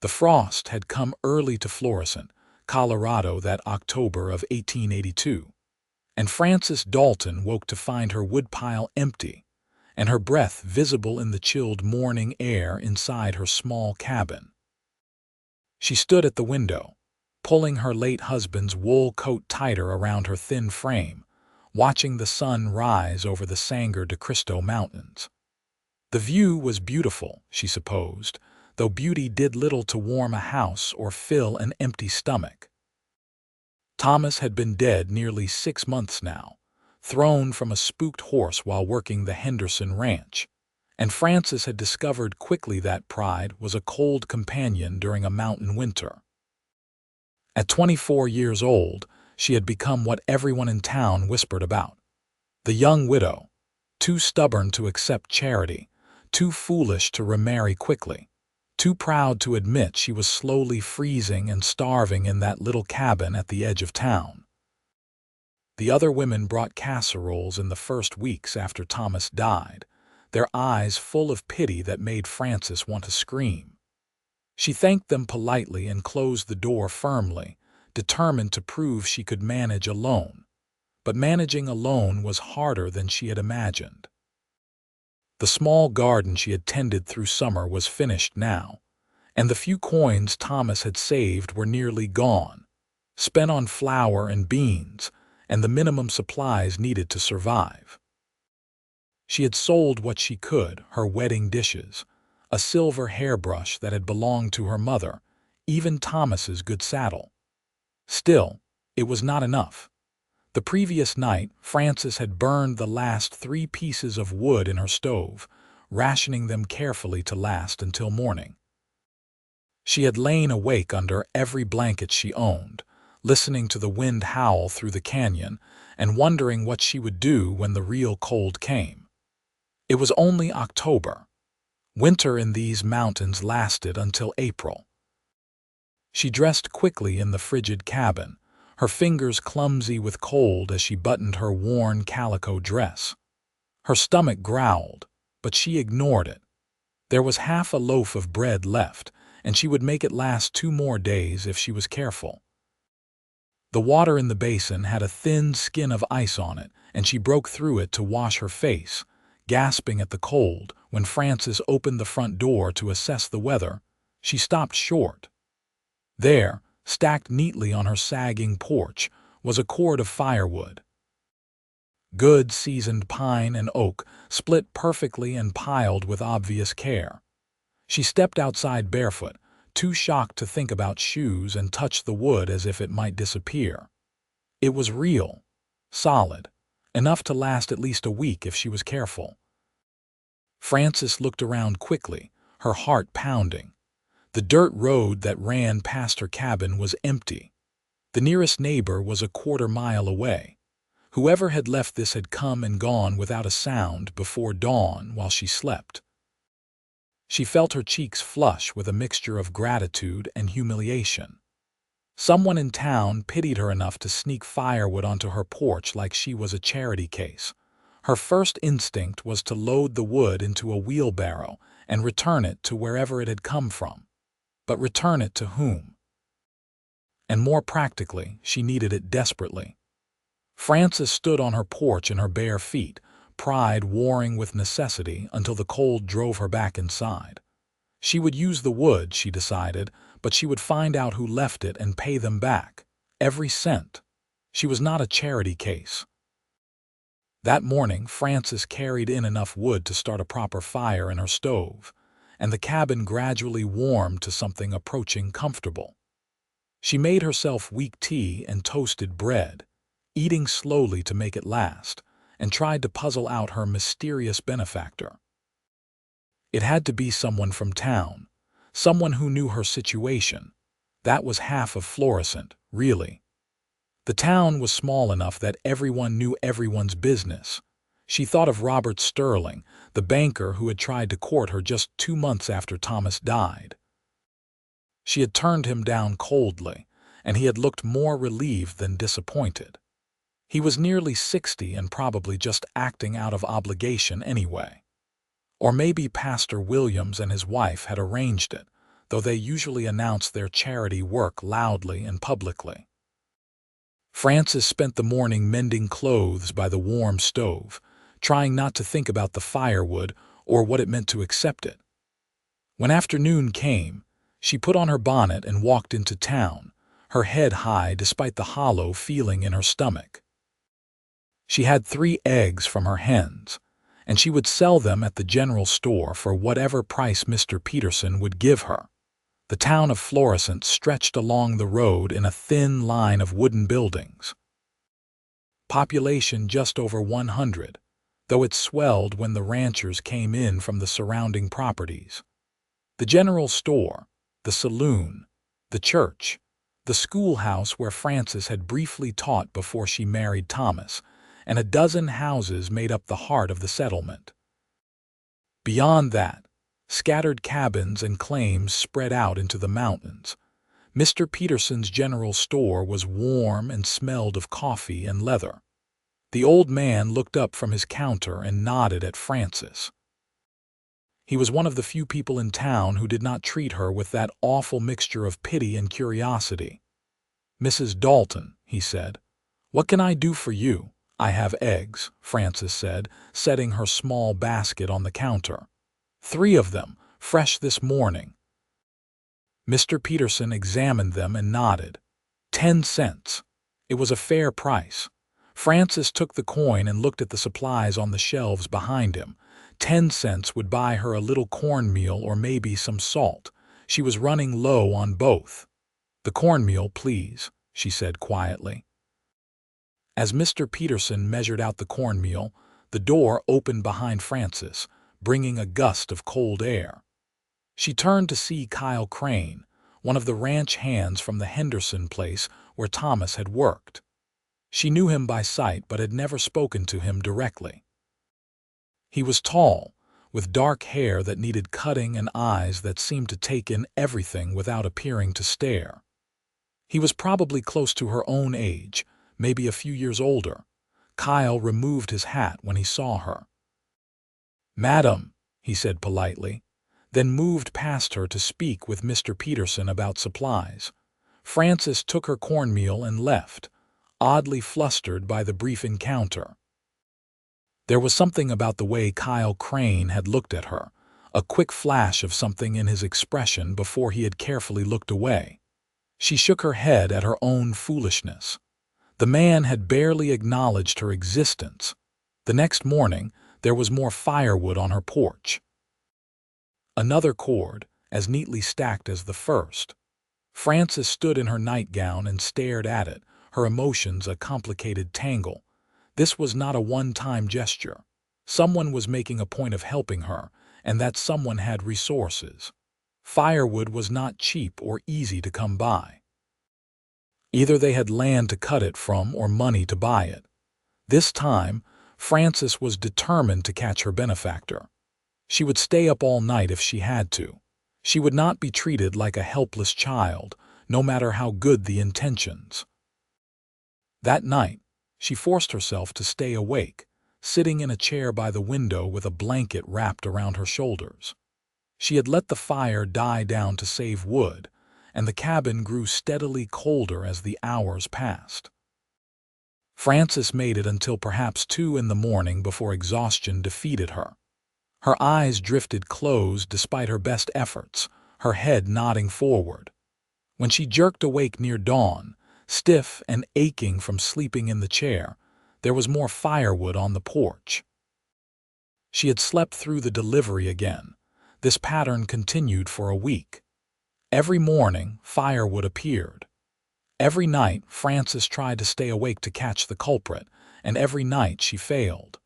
The frost had come early to Florissant, Colorado that October of 1882, and Frances Dalton woke to find her woodpile empty and her breath visible in the chilled morning air inside her small cabin. She stood at the window, pulling her late husband's wool coat tighter around her thin frame, watching the sun rise over the Sangre de Cristo Mountains. The view was beautiful, she supposed, though beauty did little to warm a house or fill an empty stomach. Thomas had been dead nearly 6 months now, thrown from a spooked horse while working the Henderson ranch, and Frances had discovered quickly that pride was a cold companion during a mountain winter. At 24 years old, she had become what everyone in town whispered about: the young widow, too stubborn to accept charity, too foolish to remarry quickly, too proud to admit she was slowly freezing and starving in that little cabin at the edge of town. The other women brought casseroles in the first weeks after Thomas died, their eyes full of pity that made Frances want to scream. She thanked them politely and closed the door firmly, determined to prove she could manage alone. But managing alone was harder than she had imagined. The small garden she had tended through summer was finished now, and the few coins Thomas had saved were nearly gone, spent on flour and beans and the minimum supplies needed to survive. She had sold what she could: her wedding dishes, a silver hairbrush that had belonged to her mother, even Thomas's good saddle. Still, it was not enough. The previous night, Frances had burned the last 3 pieces of wood in her stove, rationing them carefully to last until morning. She had lain awake under every blanket she owned, listening to the wind howl through the canyon and wondering what she would do when the real cold came. It was only October. Winter in these mountains lasted until April. She dressed quickly in the frigid cabin, her fingers clumsy with cold as she buttoned her worn calico dress. Her stomach growled, but she ignored it. There was half a loaf of bread left, and she would make it last 2 more days if she was careful. The water in the basin had a thin skin of ice on it, and she broke through it to wash her face, gasping at the cold. When Frances opened the front door to assess the weather, she stopped short. There, stacked neatly on her sagging porch, was a cord of firewood. Good seasoned pine and oak, split perfectly and piled with obvious care. She stepped outside barefoot, too shocked to think about shoes, and touched the wood as if it might disappear. It was real, solid, enough to last at least a week if she was careful. Frances looked around quickly, her heart pounding. The dirt road that ran past her cabin was empty. The nearest neighbor was a 1/4 mile away. Whoever had left this had come and gone without a sound before dawn while she slept. She felt her cheeks flush with a mixture of gratitude and humiliation. Someone in town pitied her enough to sneak firewood onto her porch like she was a charity case. Her first instinct was to load the wood into a wheelbarrow and return it to wherever it had come from. But return it to whom? And more practically, she needed it desperately. Frances stood on her porch in her bare feet, pride warring with necessity until the cold drove her back inside. She would use the wood, she decided, but she would find out who left it and pay them back, every cent. She was not a charity case. That morning, Frances carried in enough wood to start a proper fire in her stove, and the cabin gradually warmed to something approaching comfortable. She made herself weak tea and toasted bread, eating slowly to make it last, and tried to puzzle out her mysterious benefactor. It had to be someone from town, someone who knew her situation. That was half of Florissant, really. The town was small enough that everyone knew everyone's business. She thought of Robert Sterling, the banker who had tried to court her just 2 months after Thomas died. She had turned him down coldly, and he had looked more relieved than disappointed. He was nearly 60 and probably just acting out of obligation anyway. Or maybe Pastor Williams and his wife had arranged it. though they usually announced their charity work loudly and publicly. Frances spent the morning mending clothes by the warm stove, trying not to think about the firewood or what it meant to accept it. When afternoon came, she put on her bonnet and walked into town, her head high despite the hollow feeling in her stomach. She had 3 eggs from her hens, and she would sell them at the general store for whatever price Mr. Peterson would give her. The town of Florissant stretched along the road in a thin line of wooden buildings. Population just over 100, though it swelled when the ranchers came in from the surrounding properties. The general store, the saloon, the church, the schoolhouse where Frances had briefly taught before she married Thomas, and a dozen houses made up the heart of the settlement. Beyond that, scattered cabins and claims spread out into the mountains. Mr. Peterson's general store was warm and smelled of coffee and leather. The old man looked up from his counter and nodded at Frances. He was one of the few people in town who did not treat her with that awful mixture of pity and curiosity. "Mrs. Dalton," he said, "what can I do for you?" "I have eggs," Frances said, setting her small basket on the counter. 3 of them, fresh this morning. Mr. Peterson examined them and nodded. 10 cents. It was a fair price. Frances took the coin and looked at the supplies on the shelves behind him. 10 cents would buy her a little cornmeal or maybe some salt. She was running low on both. "The cornmeal, please," she said quietly. As Mr. Peterson measured out the cornmeal, the door opened behind Frances, bringing a gust of cold air. She turned to see Kyle Crane, one of the ranch hands from the Henderson place where Thomas had worked. She knew him by sight but had never spoken to him directly. He was tall, with dark hair that needed cutting and eyes that seemed to take in everything without appearing to stare. He was probably close to her own age, maybe a few years older. Kyle removed his hat when he saw her. "Madam," he said politely, then moved past her to speak with Mr. Peterson about supplies. Frances took her cornmeal and left, oddly flustered by the brief encounter. There was something about the way Kyle Crane had looked at her, a quick flash of something in his expression before he had carefully looked away. She shook her head at her own foolishness. The man had barely acknowledged her existence. The next morning, there was more firewood on her porch. Another cord, as neatly stacked as the first. Frances stood in her nightgown and stared at it, her emotions a complicated tangle. This was not a one-time gesture. Someone was making a point of helping her, and that someone had resources. Firewood was not cheap or easy to come by. Either they had land to cut it from or money to buy it. This time, Frances was determined to catch her benefactor. She would stay up all night if she had to. She would not be treated like a helpless child, no matter how good the intentions. That night, she forced herself to stay awake, sitting in a chair by the window with a blanket wrapped around her shoulders. She had let the fire die down to save wood, and the cabin grew steadily colder as the hours passed. Frances made it until perhaps 2 in the morning before exhaustion defeated her. Her eyes drifted closed despite her best efforts, her head nodding forward. When she jerked awake near dawn, stiff and aching from sleeping in the chair, there was more firewood on the porch. She had slept through the delivery again. This pattern continued for a week. Every morning, firewood appeared. Every night, Frances tried to stay awake to catch the culprit, and every night she failed.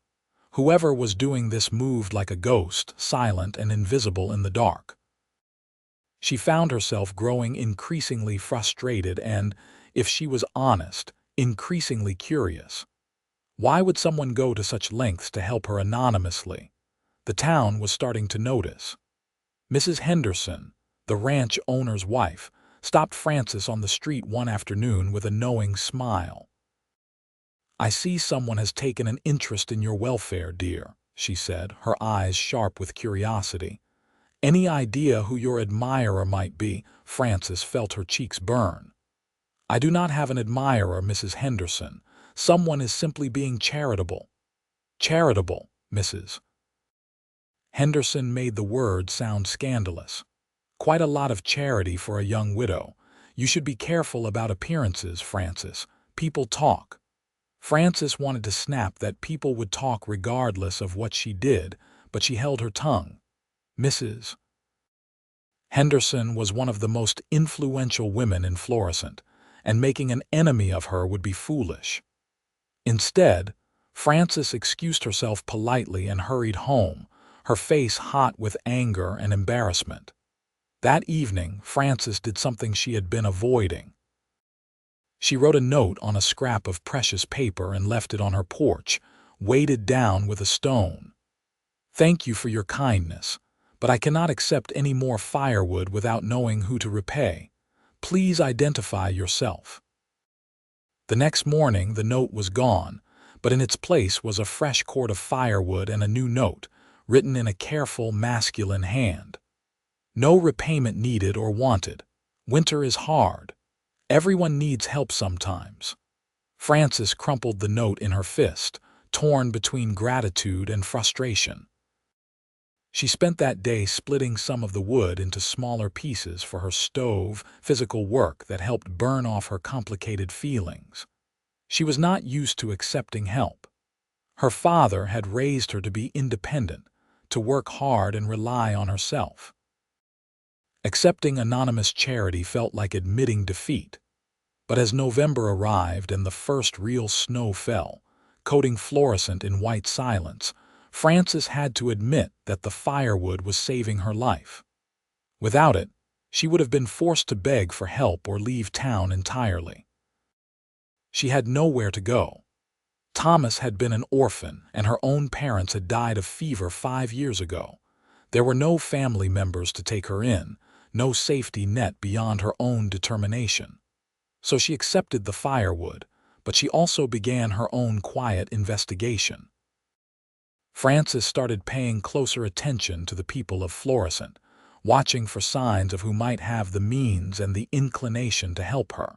Whoever was doing this moved like a ghost, silent and invisible in the dark. She found herself growing increasingly frustrated and, if she was honest, increasingly curious. Why would someone go to such lengths to help her anonymously? The town was starting to notice. Mrs. Henderson, the ranch owner's wife, stopped Frances on the street one afternoon with a knowing smile. "I see someone has taken an interest in your welfare, dear," she said, her eyes sharp with curiosity. Any idea who your admirer might be? Frances felt her cheeks burn. I do not have an admirer, Mrs. Henderson. Someone is simply being charitable. Charitable, Mrs. Henderson made the word sound scandalous. Quite a lot of charity for a young widow. You should be careful about appearances, Frances. People talk. Frances wanted to snap that people would talk regardless of what she did, but she held her tongue. Mrs. Henderson was one of the most influential women in Florissant, and making an enemy of her would be foolish. Instead, Frances excused herself politely and hurried home, her face hot with anger and embarrassment. That evening, Frances did something she had been avoiding. She wrote a note on a scrap of precious paper and left it on her porch, weighted down with a stone. Thank you for your kindness, but I cannot accept any more firewood without knowing who to repay. Please identify yourself. The next morning, the note was gone, but in its place was a fresh cord of firewood and a new note, written in a careful, masculine hand. No repayment needed or wanted. Winter is hard. Everyone needs help sometimes. Frances crumpled the note in her fist, torn between gratitude and frustration. She spent that day splitting some of the wood into smaller pieces for her stove, physical work that helped burn off her complicated feelings. She was not used to accepting help. Her father had raised her to be independent, to work hard and rely on herself. Accepting anonymous charity felt like admitting defeat. But as November arrived and the first real snow fell, coating Florissant in white silence, Frances had to admit that the firewood was saving her life. Without it, she would have been forced to beg for help or leave town entirely. She had nowhere to go. Thomas had been an orphan, and her own parents had died of fever 5 years ago. There were no family members to take her in, no safety net beyond her own determination. So she accepted the firewood, but she also began her own quiet investigation. Frances started paying closer attention to the people of Florissant, watching for signs of who might have the means and the inclination to help her.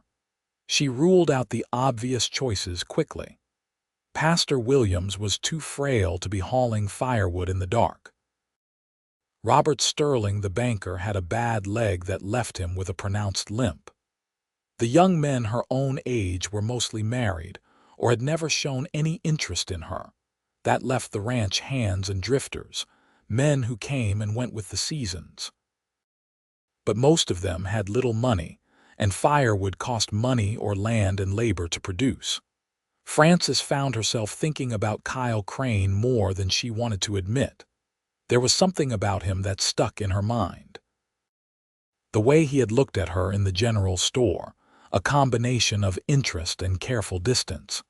She ruled out the obvious choices quickly. Pastor Williams was too frail to be hauling firewood in the dark. Robert Sterling, the banker, had a bad leg that left him with a pronounced limp. The young men her own age were mostly married or had never shown any interest in her. That left the ranch hands and drifters, men who came and went with the seasons. But most of them had little money, and firewood cost money or land and labor to produce. Frances found herself thinking about Kyle Crane more than she wanted to admit. There was something about him that stuck in her mind. The way he had looked at her in the general store, a combination of interest and careful distance.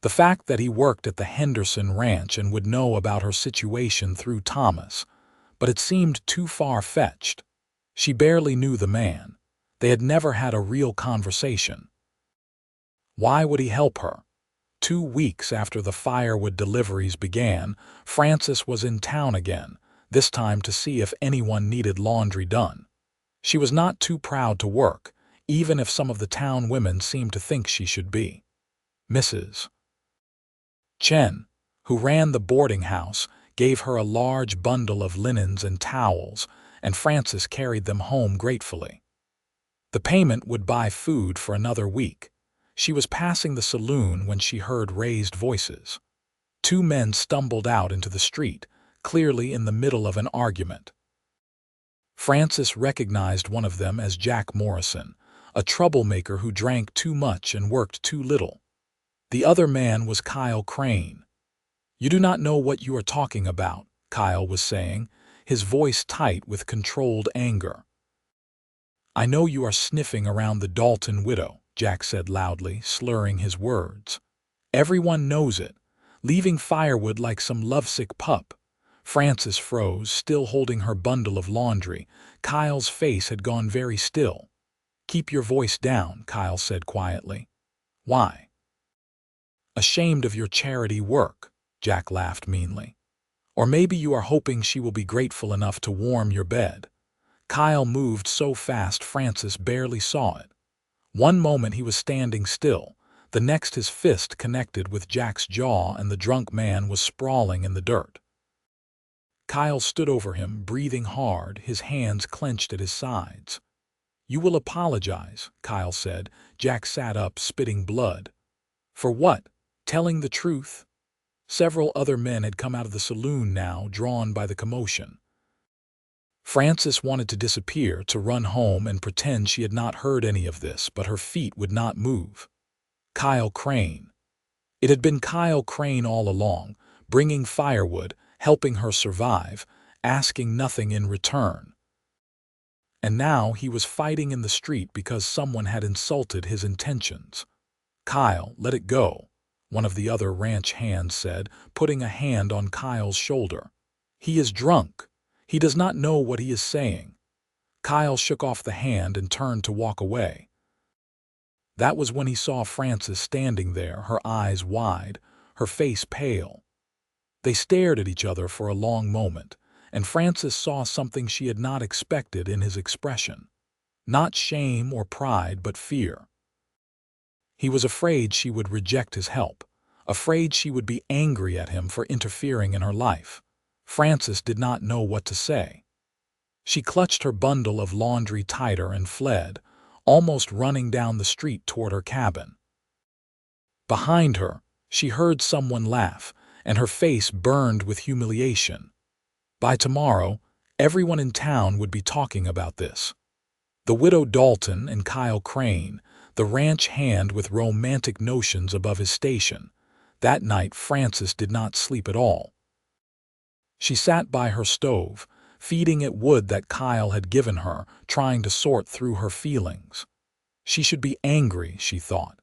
The fact that he worked at the Henderson ranch and would know about her situation through Thomas, but it seemed too far-fetched. She barely knew the man. They had never had a real conversation. Why would he help her? 2 weeks after the firewood deliveries began, Frances was in town again, this time to see if anyone needed laundry done. She was not too proud to work, even if some of the town women seemed to think she should be. Mrs. Chen, who ran the boarding house, gave her a large bundle of linens and towels, and Frances carried them home gratefully. The payment would buy food for another week. She was passing the saloon when she heard raised voices. 2 men stumbled out into the street, clearly in the middle of an argument. Frances recognized one of them as Jack Morrison, a troublemaker who drank too much and worked too little. The other man was Kyle Crane. "You do not know what you are talking about," Kyle was saying, his voice tight with controlled anger. "I know you are sniffing around the Dalton widow," Jack said loudly, slurring his words. "Everyone knows it, leaving firewood like some lovesick pup." Frances froze, still holding her bundle of laundry. Kyle's face had gone very still. "Keep your voice down," Kyle said quietly. "Why?" "Ashamed of your charity work," Jack laughed meanly. Or maybe you are hoping she will be grateful enough to warm your bed. Kyle moved so fast Frances barely saw it. One moment he was standing still, the next his fist connected with Jack's jaw and the drunk man was sprawling in the dirt. Kyle stood over him, breathing hard, his hands clenched at his sides. "You will apologize," Kyle said. Jack sat up, spitting blood. "For what? Telling the truth?" Several other men had come out of the saloon now, drawn by the commotion. Frances wanted to disappear, to run home and pretend she had not heard any of this, but her feet would not move. Kyle Crane. It had been Kyle Crane all along, bringing firewood, helping her survive, asking nothing in return. And now he was fighting in the street because someone had insulted his intentions. "Kyle, let it go," one of the other ranch hands said, putting a hand on Kyle's shoulder. "He is drunk. He does not know what he is saying." Kyle shook off the hand and turned to walk away. That was when he saw Frances standing there, her eyes wide, her face pale. They stared at each other for a long moment, and Frances saw something she had not expected in his expression. Not shame or pride, but fear. He was afraid she would reject his help, afraid she would be angry at him for interfering in her life. Frances did not know what to say. She clutched her bundle of laundry tighter and fled, almost running down the street toward her cabin. Behind her, she heard someone laugh, and her face burned with humiliation. By tomorrow, everyone in town would be talking about this. The widow Dalton and Kyle Crane, the ranch hand with romantic notions above his station. That night Frances did not sleep at all. She sat by her stove, feeding it wood that Kyle had given her, trying to sort through her feelings. She should be angry, she thought.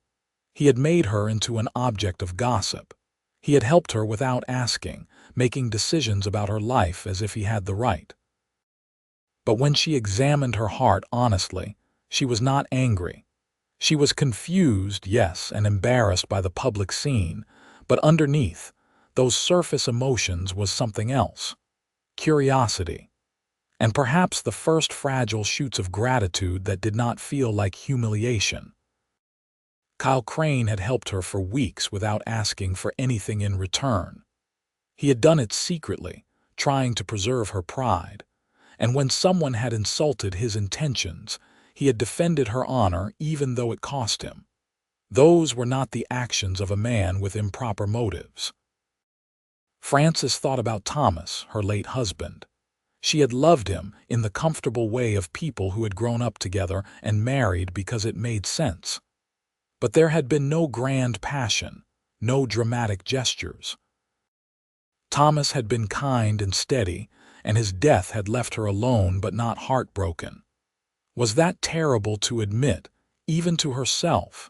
He had made her into an object of gossip. He had helped her without asking, making decisions about her life as if he had the right. But when she examined her heart honestly, she was not angry. She was confused, yes, and embarrassed by the public scene, but underneath, those surface emotions was something else. Curiosity. And perhaps the first fragile shoots of gratitude that did not feel like humiliation. Kyle Crane had helped her for weeks without asking for anything in return. He had done it secretly, trying to preserve her pride. And when someone had insulted his intentions, he had defended her honor even though it cost him. Those were not the actions of a man with improper motives. Frances thought about Thomas, her late husband. She had loved him in the comfortable way of people who had grown up together and married because it made sense. But there had been no grand passion, no dramatic gestures. Thomas had been kind and steady, and his death had left her alone but not heartbroken. Was that terrible to admit, even to herself?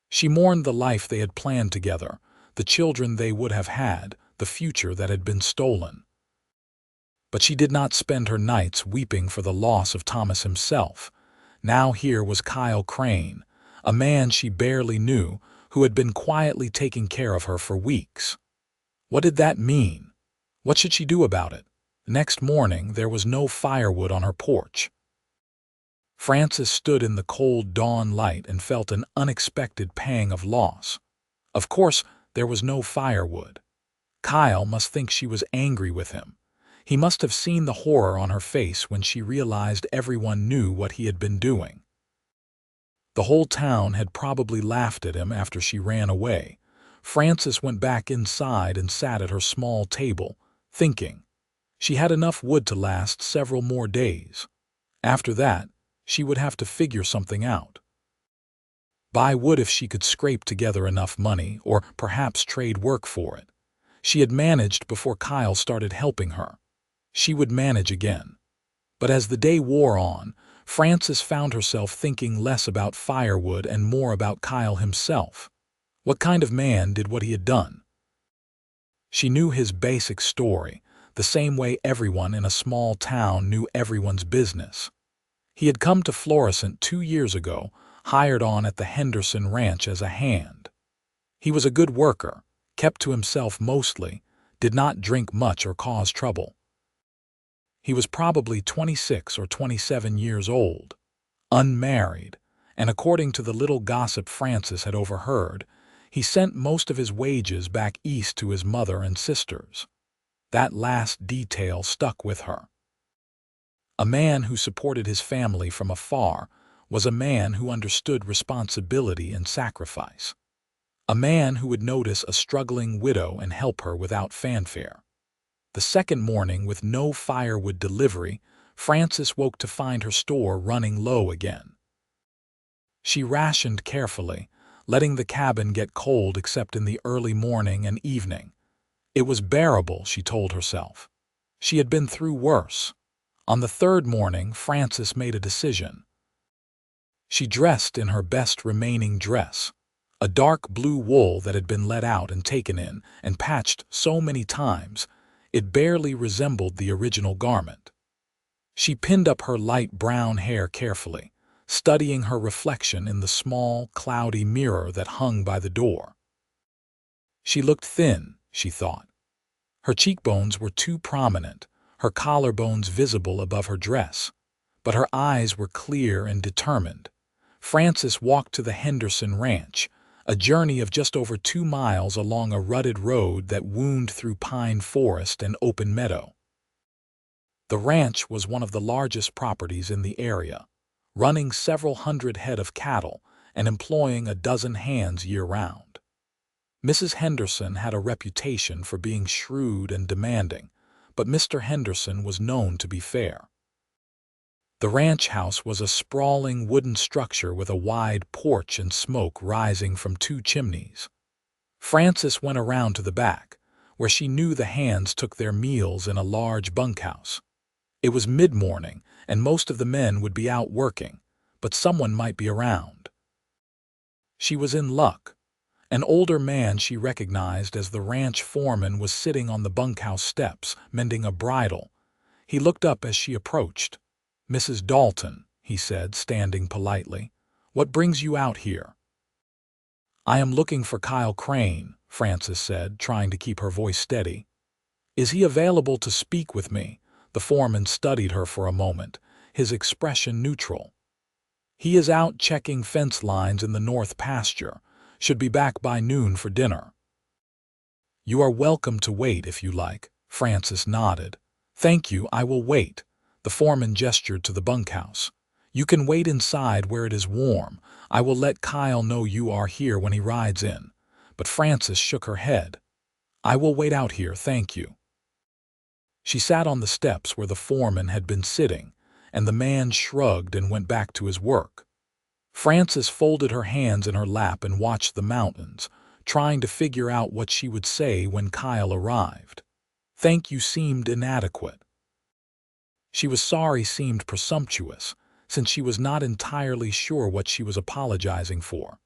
She mourned the life they had planned together, the children they would have had, the future that had been stolen. But she did not spend her nights weeping for the loss of Thomas himself. Now here was Kyle Crane, a man she barely knew, who had been quietly taking care of her for weeks. What did that mean? What should she do about it? Next morning, there was no firewood on her porch. Frances stood in the cold dawn light and felt an unexpected pang of loss. Of course, there was no firewood. Kyle must think she was angry with him. He must have seen the horror on her face when she realized everyone knew what he had been doing. The whole town had probably laughed at him after she ran away. Frances went back inside and sat at her small table, thinking. She had enough wood to last several more days. After that, she would have to figure something out. Buy wood if she could scrape together enough money, or perhaps trade work for it. She had managed before Kyle started helping her. She would manage again. But as the day wore on, Frances found herself thinking less about firewood and more about Kyle himself. What kind of man did what he had done? She knew his basic story, the same way everyone in a small town knew everyone's business. He had come to Florissant 2 years ago, hired on at the Henderson Ranch as a hand. He was a good worker, kept to himself mostly, did not drink much or cause trouble. He was probably 26 or 27 years old, unmarried, and according to the little gossip Frances had overheard, he sent most of his wages back east to his mother and sisters. That last detail stuck with her. A man who supported his family from afar was a man who understood responsibility and sacrifice. A man who would notice a struggling widow and help her without fanfare. The second morning, with no firewood delivery, Frances woke to find her store running low again. She rationed carefully, letting the cabin get cold except in the early morning and evening. It was bearable, she told herself. She had been through worse. On the third morning, Frances made a decision. She dressed in her best remaining dress, a dark blue wool that had been let out and taken in and patched so many times it barely resembled the original garment. She pinned up her light brown hair carefully, studying her reflection in the small, cloudy mirror that hung by the door. She looked thin, she thought. Her cheekbones were too prominent, her collarbones visible above her dress, but her eyes were clear and determined. Frances walked to the Henderson Ranch, a journey of just over 2 miles along a rutted road that wound through pine forest and open meadow. The ranch was one of the largest properties in the area, running several hundred head of cattle and employing a dozen hands year-round. Mrs. Henderson had a reputation for being shrewd and demanding, but Mr. Henderson was known to be fair. The ranch house was a sprawling wooden structure with a wide porch and smoke rising from 2 chimneys. Frances went around to the back, where she knew the hands took their meals in a large bunkhouse. It was mid-morning, and most of the men would be out working, but someone might be around. She was in luck. An older man she recognized as the ranch foreman was sitting on the bunkhouse steps, mending a bridle. He looked up as she approached. "Mrs. Dalton," he said, standing politely, "what brings you out here?" "I am looking for Kyle Crane," Frances said, trying to keep her voice steady. "Is he available to speak with me?" The foreman studied her for a moment, his expression neutral. "He is out checking fence lines in the north pasture. Should be back by noon for dinner." "You are welcome to wait if you like," Frances nodded. "Thank you, I will wait." The foreman gestured to the bunkhouse. "You can wait inside where it is warm. I will let Kyle know you are here when he rides in." But Frances shook her head. "I will wait out here, thank you." She sat on the steps where the foreman had been sitting, and the man shrugged and went back to his work. Frances folded her hands in her lap and watched the mountains, trying to figure out what she would say when Kyle arrived. "Thank you" seemed inadequate. She was sorry seemed presumptuous, since she was not entirely sure what she was apologizing for.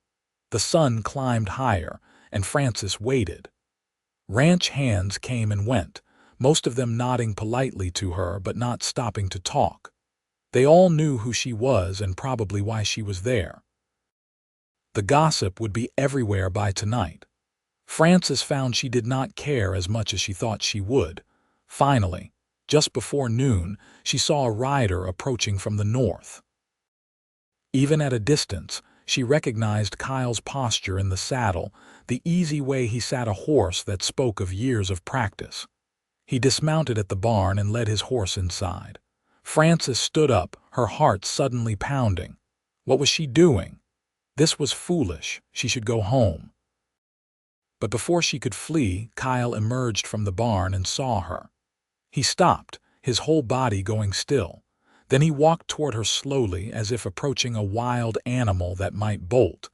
The sun climbed higher, and Frances waited. Ranch hands came and went, most of them nodding politely to her but not stopping to talk. They all knew who she was and probably why she was there. The gossip would be everywhere by tonight. Frances found she did not care as much as she thought she would. Finally, just before noon, she saw a rider approaching from the north. Even at a distance, she recognized Kyle's posture in the saddle, the easy way he sat a horse that spoke of years of practice. He dismounted at the barn and led his horse inside. Frances stood up, her heart suddenly pounding. What was she doing? This was foolish. She should go home. But before she could flee, Kyle emerged from the barn and saw her. He stopped, his whole body going still. Then he walked toward her slowly, as if approaching a wild animal that might bolt.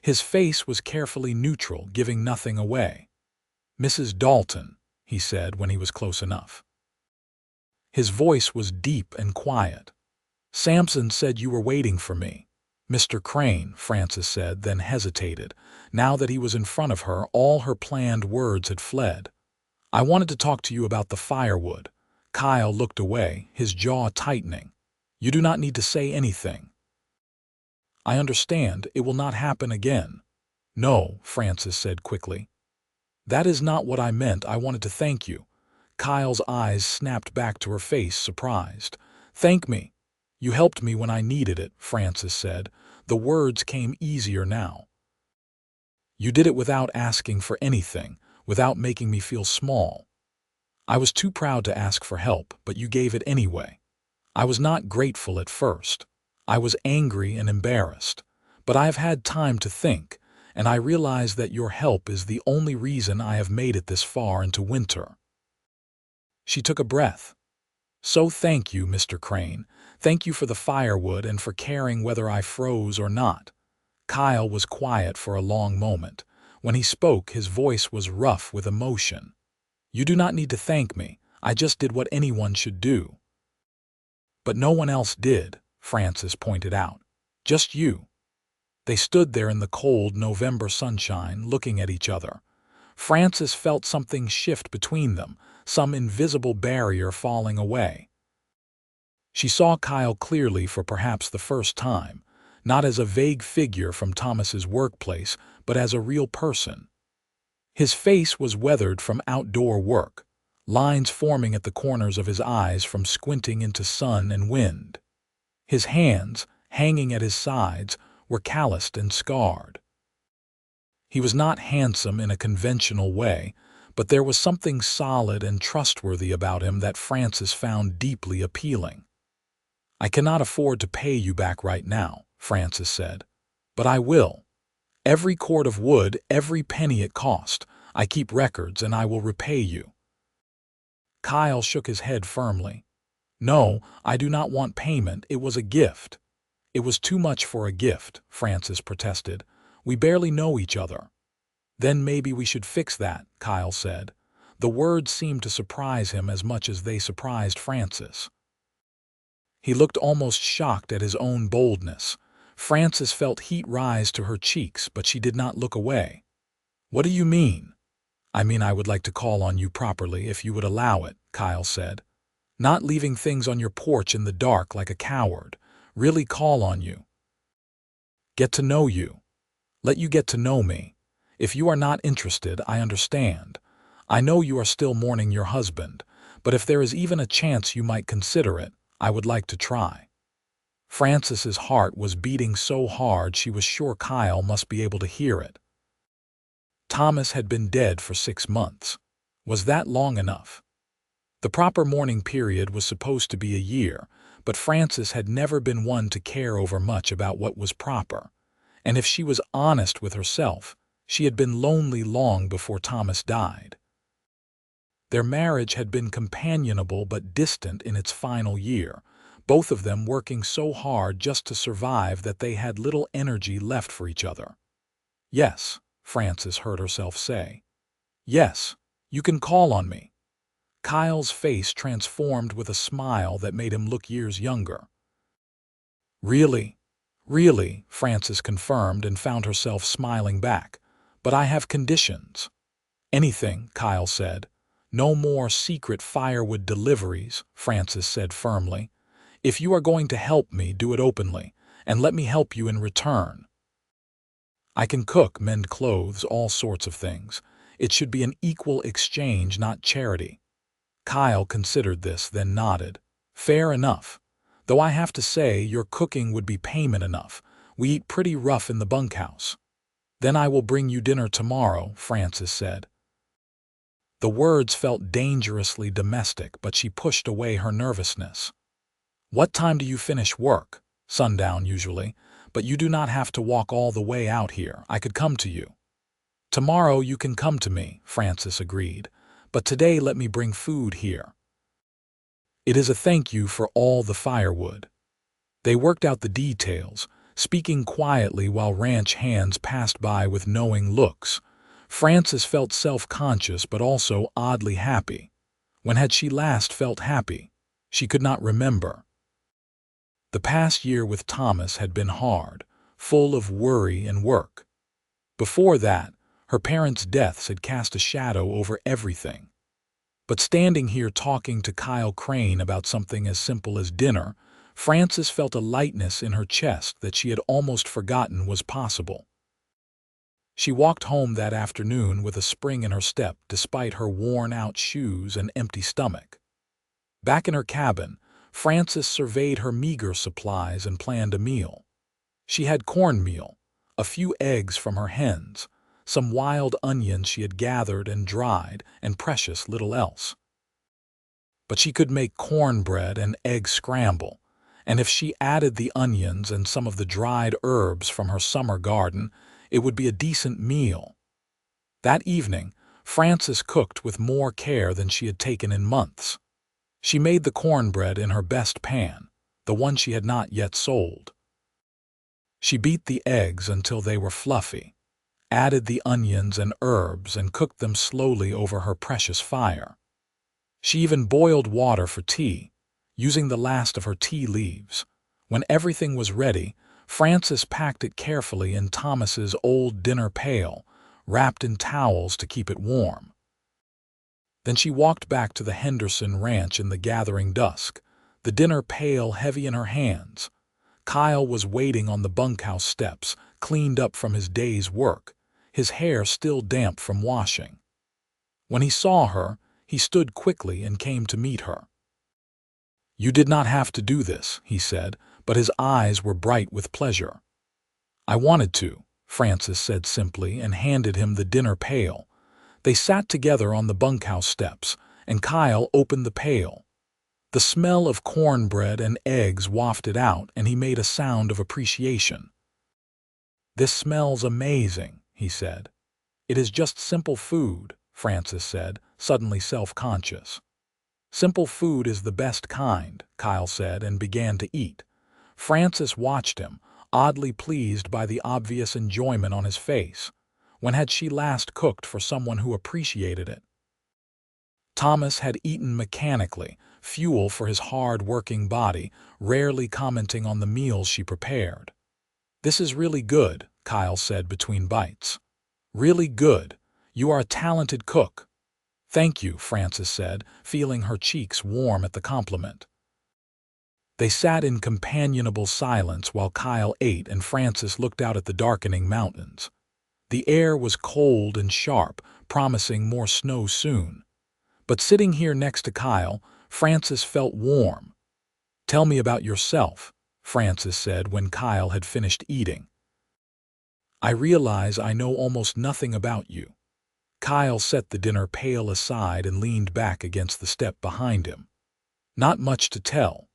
His face was carefully neutral, giving nothing away. "Mrs. Dalton," he said when he was close enough. His voice was deep and quiet. "Sampson said you were waiting for me." "Mr. Crane," Frances said, then hesitated. Now that he was in front of her, all her planned words had fled. "I wanted to talk to you about the firewood." Kyle looked away, his jaw tightening. "You do not need to say anything." "I understand. It will not happen again." "No," Frances said quickly. "That is not what I meant. I wanted to thank you." Kyle's eyes snapped back to her face, surprised. "Thank me. You helped me when I needed it," Frances said. The words came easier now. "You did it without asking for anything, without making me feel small. I was too proud to ask for help, but you gave it anyway. I was not grateful at first. I was angry and embarrassed. But I have had time to think, and I realize that your help is the only reason I have made it this far into winter." She took a breath. "So thank you, Mr. Crane. Thank you for the firewood and for caring whether I froze or not." Kyle was quiet for a long moment. When he spoke, his voice was rough with emotion. "You do not need to thank me. I just did what anyone should do." "But no one else did," Frances pointed out. "Just you." They stood there in the cold November sunshine, looking at each other. Frances felt something shift between them, some invisible barrier falling away. She saw Kyle clearly for perhaps the first time, not as a vague figure from Thomas's workplace, but as a real person. His face was weathered from outdoor work, lines forming at the corners of his eyes from squinting into sun and wind. His hands, hanging at his sides, were calloused and scarred. He was not handsome in a conventional way, but there was something solid and trustworthy about him that Frances found deeply appealing. "I cannot afford to pay you back right now," Frances said, "but I will. Every cord of wood, every penny it cost. I keep records and I will repay you." Kyle shook his head firmly. "No, I do not want payment. It was a gift." "It was too much for a gift," Frances protested. "We barely know each other." "Then maybe we should fix that," Kyle said. The words seemed to surprise him as much as they surprised Frances. He looked almost shocked at his own boldness. Frances felt heat rise to her cheeks, but she did not look away. "What do you mean?" "I mean I would like to call on you properly if you would allow it," Kyle said. "Not leaving things on your porch in the dark like a coward. Really call on you. Get to know you. Let you get to know me. If you are not interested, I understand. I know you are still mourning your husband, but if there is even a chance you might consider it, I would like to try." Frances's heart was beating so hard she was sure Kyle must be able to hear it. Thomas had been dead for 6 months. Was that long enough? The proper mourning period was supposed to be a year, but Frances had never been one to care over much about what was proper. And if she was honest with herself, she had been lonely long before Thomas died. Their marriage had been companionable but distant in its final year, both of them working so hard just to survive that they had little energy left for each other. "Yes," Frances heard herself say. "Yes, you can call on me." Kyle's face transformed with a smile that made him look years younger. "Really? Really," Frances confirmed and found herself smiling back. "But I have conditions." "Anything," Kyle said. "No more secret firewood deliveries," Frances said firmly. "If you are going to help me, do it openly, and let me help you in return. I can cook, mend clothes, all sorts of things. It should be an equal exchange, not charity." Kyle considered this, then nodded. "Fair enough. Though I have to say, your cooking would be payment enough. We eat pretty rough in the bunkhouse." "Then I will bring you dinner tomorrow," Frances said. The words felt dangerously domestic, but she pushed away her nervousness. "What time do you finish work?" "Sundown, usually. But you do not have to walk all the way out here. I could come to you." "Tomorrow you can come to me," Frances agreed. "But today let me bring food here. It is a thank you for all the firewood." They worked out the details, speaking quietly while ranch hands passed by with knowing looks. Frances felt self-conscious but also oddly happy. When had she last felt happy? She could not remember. The past year with Thomas had been hard, full of worry and work. Before that, her parents' deaths had cast a shadow over everything. But standing here talking to Kyle Crane about something as simple as dinner, Frances felt a lightness in her chest that she had almost forgotten was possible. She walked home that afternoon with a spring in her step despite her worn-out shoes and empty stomach. Back in her cabin, Frances surveyed her meager supplies and planned a meal. She had cornmeal, a few eggs from her hens, some wild onions she had gathered and dried, and precious little else. But she could make cornbread and egg scramble, and if she added the onions and some of the dried herbs from her summer garden, it would be a decent meal. That evening, Frances cooked with more care than she had taken in months. She made the cornbread in her best pan, the one she had not yet sold. She beat the eggs until they were fluffy, added the onions and herbs, and cooked them slowly over her precious fire. She even boiled water for tea, using the last of her tea leaves. When everything was ready, Frances packed it carefully in Thomas's old dinner pail, wrapped in towels to keep it warm. Then she walked back to the Henderson ranch in the gathering dusk, the dinner pail heavy in her hands. Kyle was waiting on the bunkhouse steps, cleaned up from his day's work, his hair still damp from washing. When he saw her, he stood quickly and came to meet her. "You did not have to do this," he said, but his eyes were bright with pleasure. "I wanted to," Frances said simply and handed him the dinner pail. They sat together on the bunkhouse steps, and Kyle opened the pail. The smell of cornbread and eggs wafted out, and he made a sound of appreciation. "This smells amazing," he said. "It is just simple food," Frances said, suddenly self-conscious. "Simple food is the best kind," Kyle said, and began to eat. Frances watched him, oddly pleased by the obvious enjoyment on his face. When had she last cooked for someone who appreciated it? Thomas had eaten mechanically, fuel for his hard-working body, rarely commenting on the meals she prepared. "This is really good," Kyle said between bites. "Really good. You are a talented cook." "Thank you," Frances said, feeling her cheeks warm at the compliment. They sat in companionable silence while Kyle ate and Frances looked out at the darkening mountains. The air was cold and sharp, promising more snow soon. But sitting here next to Kyle, Frances felt warm. "Tell me about yourself," Frances said when Kyle had finished eating. "I realize I know almost nothing about you." Kyle set the dinner pail aside and leaned back against the step behind him. "Not much to tell.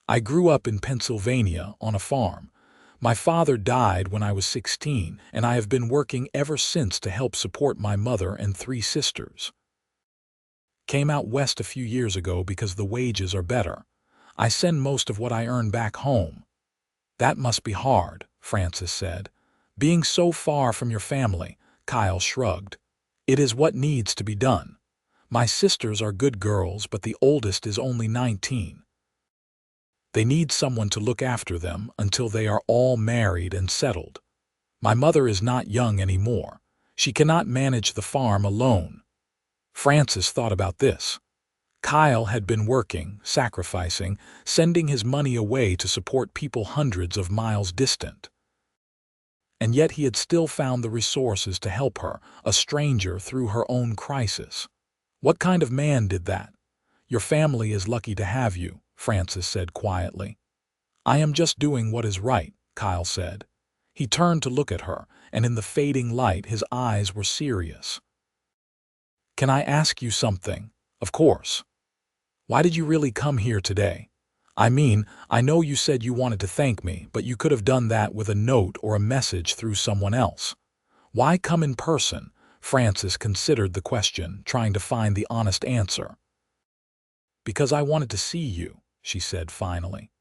I grew up in Pennsylvania on a farm. My father died when I was 16, and I have been working ever since to help support my mother and 3 sisters. Came out west a few years ago because the wages are better. I send most of what I earn back home." "That must be hard," Frances said. "Being so far from your family," Kyle shrugged. "It is what needs to be done. My sisters are good girls, but the oldest is only 19. They need someone to look after them until they are all married and settled. My mother is not young anymore. She cannot manage the farm alone." Frances thought about this. Kyle had been working, sacrificing, sending his money away to support people hundreds of miles distant. And yet he had still found the resources to help her, a stranger, through her own crisis. What kind of man did that? "Your family is lucky to have you," Frances said quietly. "I am just doing what is right," Kyle said. He turned to look at her, and in the fading light his eyes were serious. "Can I ask you something?" "Of course." "Why did you really come here today? I mean, I know you said you wanted to thank me, but you could have done that with a note or a message through someone else. Why come in person?" Frances considered the question, trying to find the honest answer. "Because I wanted to see you," she said finally.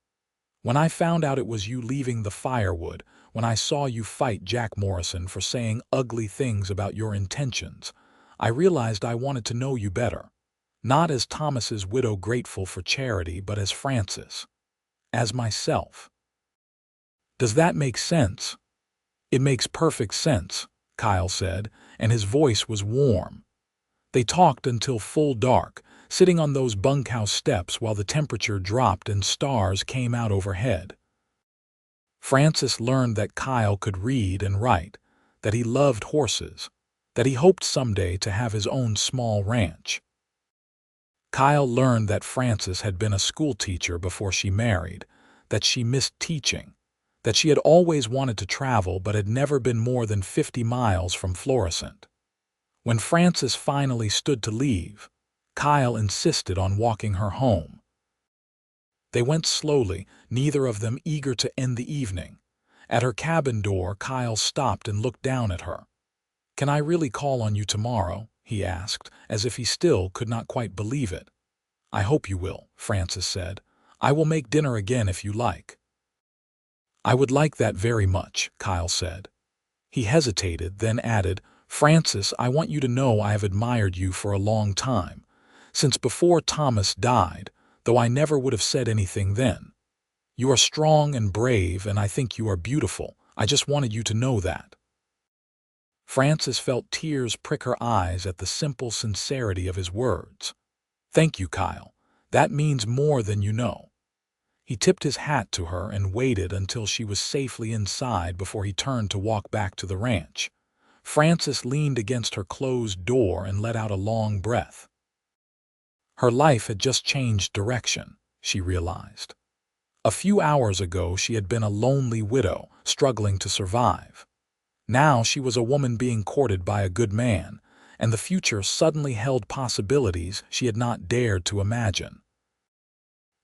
"When I found out it was you leaving the Firewood, when I saw you fight Jack Morrison for saying ugly things about your intentions, I realized I wanted to know you better. Not as Thomas's widow grateful for charity, but as Frances. As myself. Does that make sense?" "It makes perfect sense," Kyle said, and his voice was warm. They talked until full dark, sitting on those bunkhouse steps while the temperature dropped and stars came out overhead. Frances learned that Kyle could read and write. that he loved horses, that he hoped someday to have his own small ranch. Kyle learned that Frances had been a schoolteacher before she married, that she missed teaching, that she had always wanted to travel but had never been more than 50 miles from Florissant. When Frances finally stood to leave, Kyle insisted on walking her home. They went slowly, neither of them eager to end the evening. At her cabin door, Kyle stopped and looked down at her. "Can I really call on you tomorrow?" he asked, as if he still could not quite believe it. "I hope you will," Frances said. "I will make dinner again if you like." "I would like that very much," Kyle said. He hesitated, then added, "Frances, I want you to know I have admired you for a long time, since before Thomas died, though I never would have said anything then. You are strong and brave, and I think you are beautiful. I just wanted you to know that." Frances felt tears prick her eyes at the simple sincerity of his words. "Thank you, Kyle. That means more than you know." He tipped his hat to her and waited until she was safely inside before he turned to walk back to the ranch. Frances leaned against her closed door and let out a long breath. Her life had just changed direction, she realized. A few hours ago she had been a lonely widow, struggling to survive. Now she was a woman being courted by a good man, and the future suddenly held possibilities she had not dared to imagine.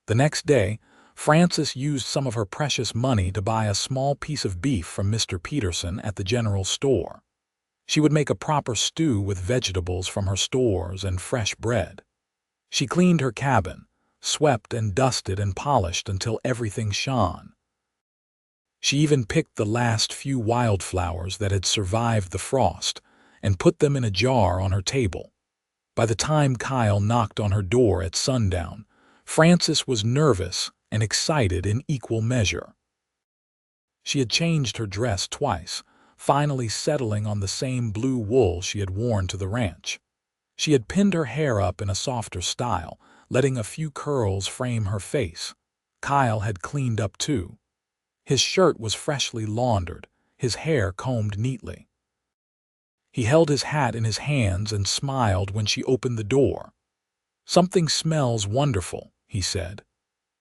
The next day, Frances used some of her precious money to buy a small piece of beef from Mr. Peterson at the general store. She would make a proper stew with vegetables from her stores and fresh bread. She cleaned her cabin, swept and dusted and polished until everything shone. She even picked the last few wildflowers that had survived the frost and put them in a jar on her table. By the time Kyle knocked on her door at sundown, Frances was nervous and excited in equal measure. She had changed her dress twice, finally settling on the same blue wool she had worn to the ranch. She had pinned her hair up in a softer style, letting a few curls frame her face. Kyle had cleaned up too. His shirt was freshly laundered, his hair combed neatly. He held his hat in his hands and smiled when she opened the door. "Something smells wonderful," he said.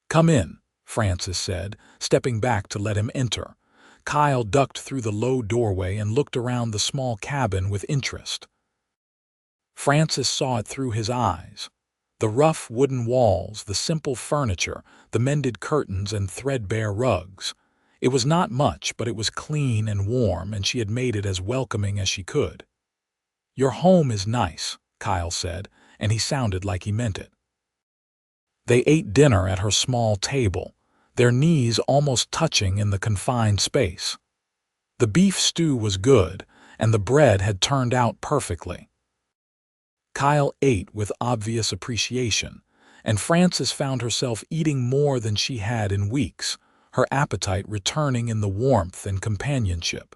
"Come in," Frances said, stepping back to let him enter. Kyle ducked through the low doorway and looked around the small cabin with interest. Frances saw it through his eyes. The rough wooden walls, the simple furniture, the mended curtains and threadbare rugs. It was not much, but it was clean and warm, and she had made it as welcoming as she could. "Your home is nice," Kyle said, and he sounded like he meant it. They ate dinner at her small table, their knees almost touching in the confined space. The beef stew was good, and the bread had turned out perfectly. Kyle ate with obvious appreciation, and Frances found herself eating more than she had in weeks, her appetite returning in the warmth and companionship.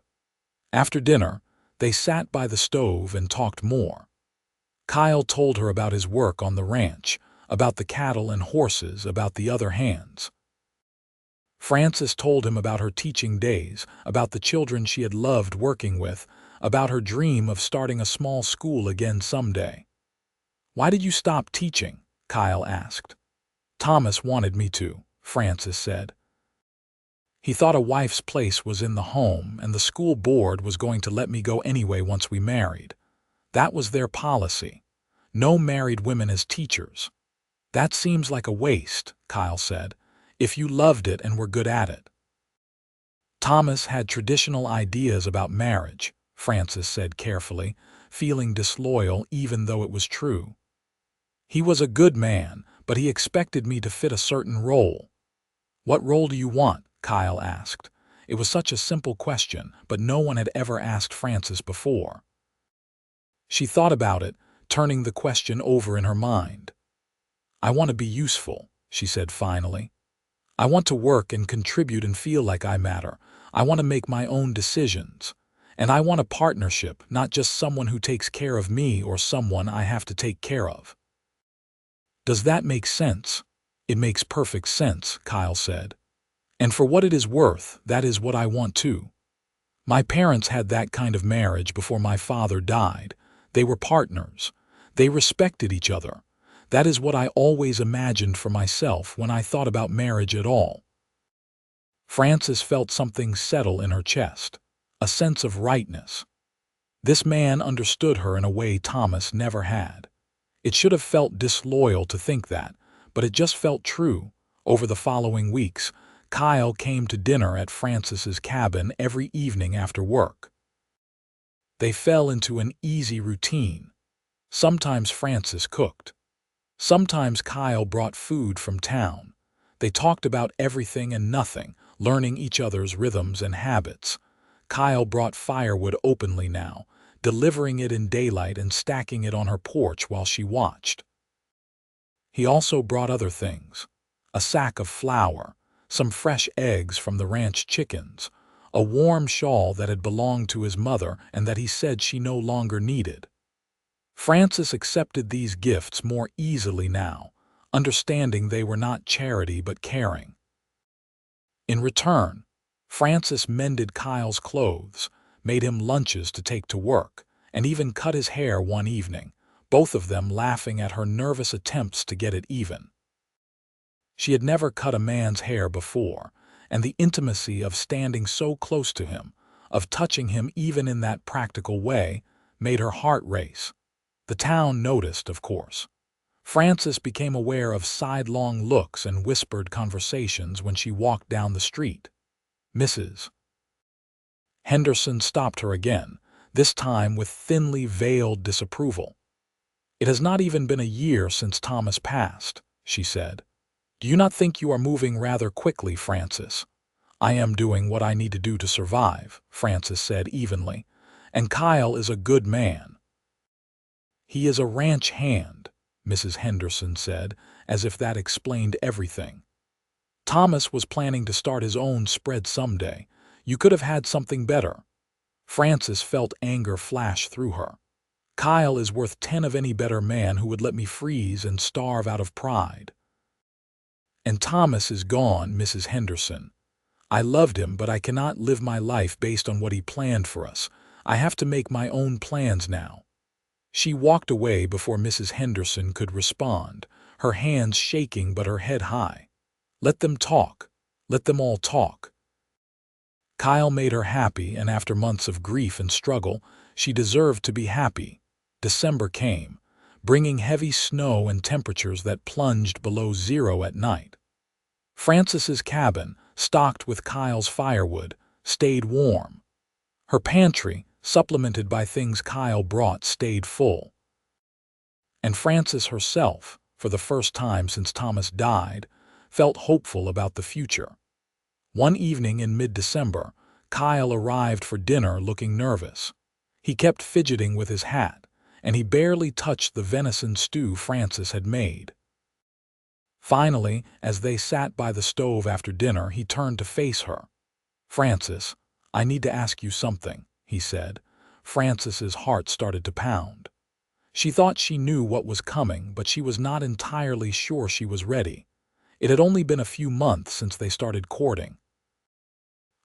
After dinner, they sat by the stove and talked more. Kyle told her about his work on the ranch, about the cattle and horses, about the other hands. Frances told him about her teaching days, about the children she had loved working with, about her dream of starting a small school again someday. "Why did you stop teaching?" Kyle asked. "Thomas wanted me to," Frances said. "He thought a wife's place was in the home, and the school board was going to let me go anyway once we married. That was their policy. No married women as teachers. That seems like a waste," Kyle said, "if you loved it and were good at it." "Thomas had traditional ideas about marriage," Frances said carefully, feeling disloyal even though it was true. "He was a good man, but he expected me to fit a certain role." "What role do you want?" Kyle asked. It was such a simple question, but no one had ever asked Frances before. She thought about it, turning the question over in her mind. "I want to be useful," she said finally. "I want to work and contribute and feel like I matter. I want to make my own decisions. And I want a partnership, not just someone who takes care of me or someone I have to take care of." "Does that make sense?" "It makes perfect sense," Kyle said. "And for what it is worth, that is what I want too. My parents had that kind of marriage before my father died. They were partners. They respected each other. That is what I always imagined for myself when I thought about marriage at all. Frances felt something settle in her chest, a sense of rightness. This man understood her in a way Thomas never had. It should have felt disloyal to think that, but it just felt true. Over the following weeks, Kyle came to dinner at Frances's cabin every evening after work. They fell into an easy routine. Sometimes Frances cooked. Sometimes Kyle brought food from town. They talked about everything and nothing, learning each other's rhythms and habits. Kyle brought firewood openly now, delivering it in daylight and stacking it on her porch while she watched. He also brought other things: a sack of flour, some fresh eggs from the ranch chickens, a warm shawl that had belonged to his mother and that he said she no longer needed. Frances accepted these gifts more easily now, understanding they were not charity but caring. In return, Frances mended Kyle's clothes, made him lunches to take to work, and even cut his hair one evening, both of them laughing at her nervous attempts to get it even. She had never cut a man's hair before, and the intimacy of standing so close to him, of touching him even in that practical way, made her heart race. The town noticed, of course. Frances became aware of sidelong looks and whispered conversations when she walked down the street. Mrs. Henderson stopped her again, this time with thinly veiled disapproval. "It has not even been a year since Thomas passed," she said. "Do you not think you are moving rather quickly, Frances?" "I am doing what I need to do to survive," Frances said evenly. "And Kyle is a good man." "He is a ranch hand," Mrs. Henderson said, as if that explained everything. "Thomas was planning to start his own spread someday. You could have had something better." Frances felt anger flash through her. "Kyle is worth 10 of any better man who would let me freeze and starve out of pride." "And Thomas is gone, Mrs. Henderson. I loved him, but I cannot live my life based on what he planned for us. I have to make my own plans now." She walked away before Mrs. Henderson could respond, her hands shaking but her head high. Let them talk. Let them all talk. Kyle made her happy, and after months of grief and struggle, she deserved to be happy. December came, bringing heavy snow and temperatures that plunged below zero at night. Frances's cabin, stocked with Kyle's firewood, stayed warm. Her pantry, supplemented by things Kyle brought, stayed full. And Frances herself, for the first time since Thomas died, felt hopeful about the future. One evening in mid-December, Kyle arrived for dinner looking nervous. He kept fidgeting with his hat, and he barely touched the venison stew Frances had made. Finally, as they sat by the stove after dinner, he turned to face her. "Frances, I need to ask you something," he said. Frances's heart started to pound. She thought she knew what was coming, but she was not entirely sure she was ready. It had only been a few months since they started courting.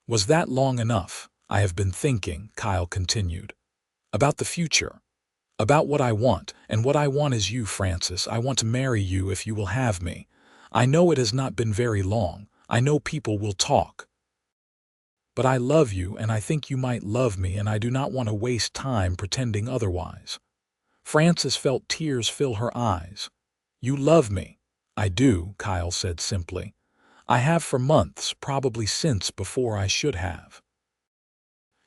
"Was that long enough? I have been thinking," Kyle continued, "about the future, about what I want, and what I want is you, Frances. I want to marry you if you will have me. I know it has not been very long. I know people will talk. But I love you, and I think you might love me, and I do not want to waste time pretending otherwise." Frances felt tears fill her eyes. "You love me." "I do," Kyle said simply. "I have for months, probably since before I should have.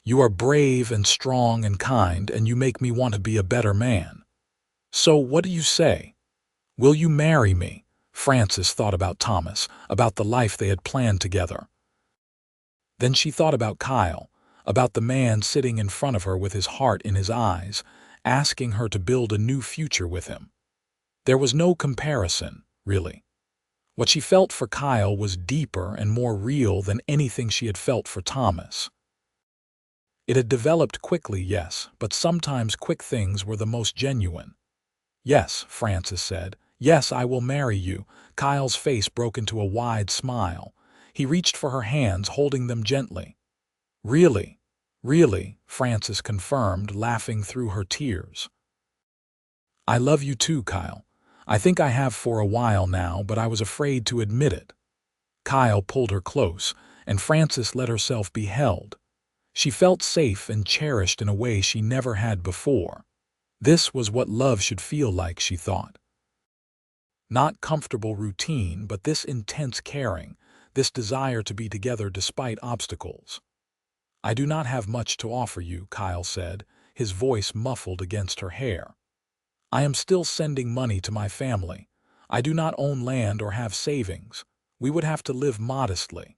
You are brave and strong and kind, and you make me want to be a better man. So what do you say? Will you marry me?" Frances thought about Thomas, about the life they had planned together. Then she thought about Kyle, about the man sitting in front of her with his heart in his eyes, asking her to build a new future with him. There was no comparison, really. What she felt for Kyle was deeper and more real than anything she had felt for Thomas. It had developed quickly, yes, but sometimes quick things were the most genuine. "Yes," Frances said. "Yes, I will marry you." Kyle's face broke into a wide smile. He reached for her hands, holding them gently. "Really? "Really," Frances confirmed, laughing through her tears. "I love you too, Kyle. I think I have for a while now, but I was afraid to admit it." Kyle pulled her close, and Frances let herself be held. She felt safe and cherished in a way she never had before. This was what love should feel like, she thought. Not comfortable routine, but this intense caring, this desire to be together despite obstacles. "I do not have much to offer you," Kyle said, his voice muffled against her hair. "I am still sending money to my family. I do not own land or have savings. We would have to live modestly."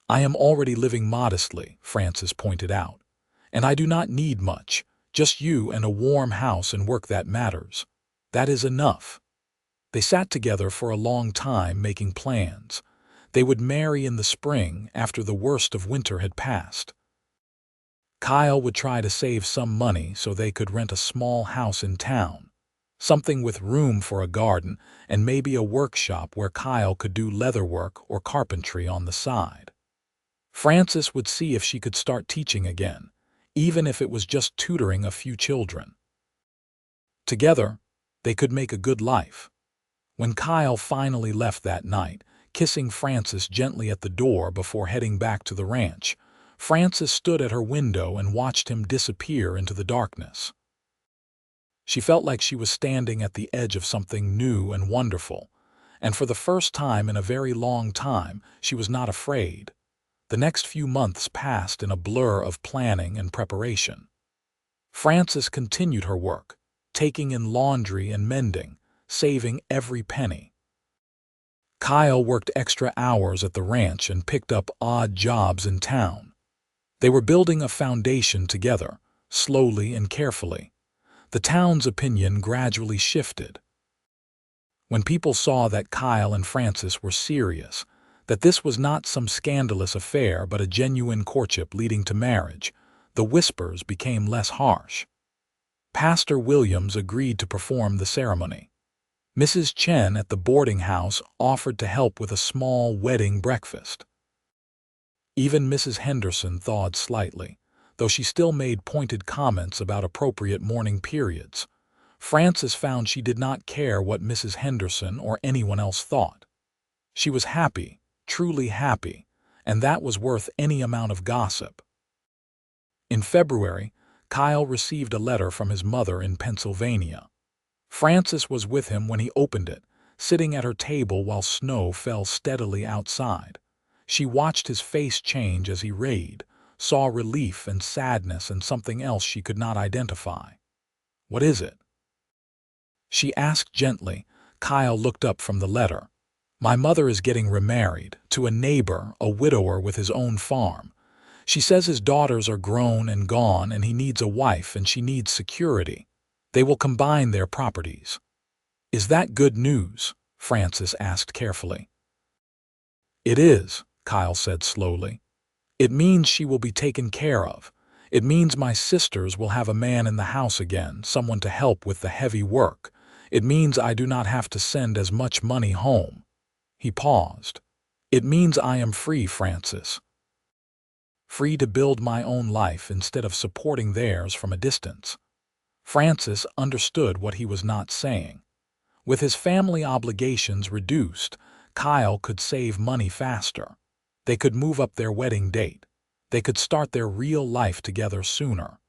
"I am already living modestly," Frances pointed out. "And I do not need much, just you and a warm house and work that matters. That is enough." They sat together for a long time making plans. They would marry in the spring after the worst of winter had passed. Kyle would try to save some money so they could rent a small house in town, something with room for a garden and maybe a workshop where Kyle could do leatherwork or carpentry on the side. Frances would see if she could start teaching again, even if it was just tutoring a few children. Together, they could make a good life. When Kyle finally left that night, kissing Frances gently at the door before heading back to the ranch, Frances stood at her window and watched him disappear into the darkness. She felt like she was standing at the edge of something new and wonderful, and for the first time in a very long time, she was not afraid. The next few months passed in a blur of planning and preparation. Frances continued her work, taking in laundry and mending, saving every penny. Kyle worked extra hours at the ranch and picked up odd jobs in town. They were building a foundation together, slowly and carefully. The town's opinion gradually shifted. When people saw that Kyle and Frances were serious, that this was not some scandalous affair but a genuine courtship leading to marriage, the whispers became less harsh. Pastor Williams agreed to perform the ceremony. Mrs. Chen at the boarding house offered to help with a small wedding breakfast. Even Mrs. Henderson thawed slightly, though she still made pointed comments about appropriate mourning periods. Frances found she did not care what Mrs. Henderson or anyone else thought. She was happy, truly happy, and that was worth any amount of gossip. In February, Kyle received a letter from his mother in Pennsylvania. Frances was with him when he opened it, sitting at her table while snow fell steadily outside. She watched his face change as he read, saw relief and sadness and something else she could not identify. "What is it?" she asked gently. Kyle looked up from the letter. "My mother is getting remarried to a neighbor, a widower with his own farm. She says his daughters are grown and gone and he needs a wife and she needs security. They will combine their properties." "Is that good news?" Frances asked carefully. "It is," Kyle said slowly. "It means she will be taken care of. It means my sisters will have a man in the house again, someone to help with the heavy work. It means I do not have to send as much money home." He paused. "It means I am free, Frances. Free to build my own life instead of supporting theirs from a distance." Frances understood what he was not saying. With his family obligations reduced, Kyle could save money faster. They could move up their wedding date. They could start their real life together sooner.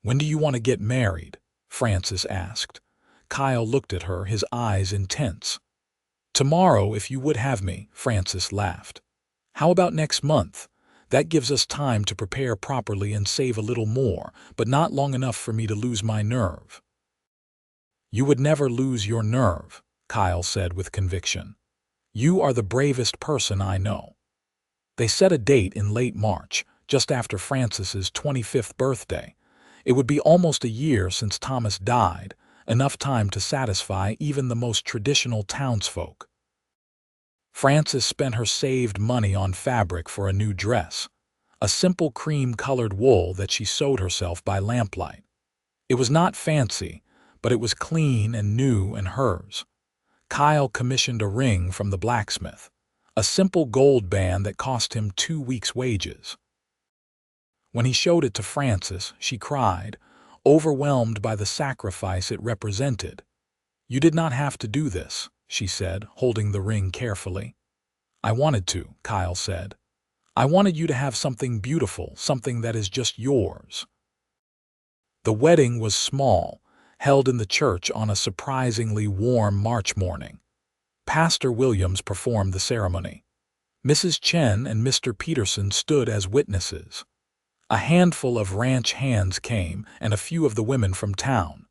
"When do you want to get married?" Frances asked. Kyle looked at her, his eyes intense. "Tomorrow, if you would have me," Frances laughed. "How about next month? That gives us time to prepare properly and save a little more, but not long enough for me to lose my nerve." "You would never lose your nerve," Kyle said with conviction. "You are the bravest person I know." They set a date in late March, just after Frances's 25th birthday. It would be almost a year since Thomas died, enough time to satisfy even the most traditional townsfolk. Frances spent her saved money on fabric for a new dress, a simple cream-colored wool that she sewed herself by lamplight. It was not fancy, but it was clean and new and hers. Kyle commissioned a ring from the blacksmith, a simple gold band that cost him 2 weeks' wages. When he showed it to Frances, she cried, overwhelmed by the sacrifice it represented. "You did not have to do this," she said, holding the ring carefully. "I wanted to," Kyle said. "I wanted you to have something beautiful, something that is just yours." The wedding was small, held in the church on a surprisingly warm March morning. Pastor Williams performed the ceremony. Mrs. Chen and Mr. Peterson stood as witnesses. A handful of ranch hands came, and a few of the women from town.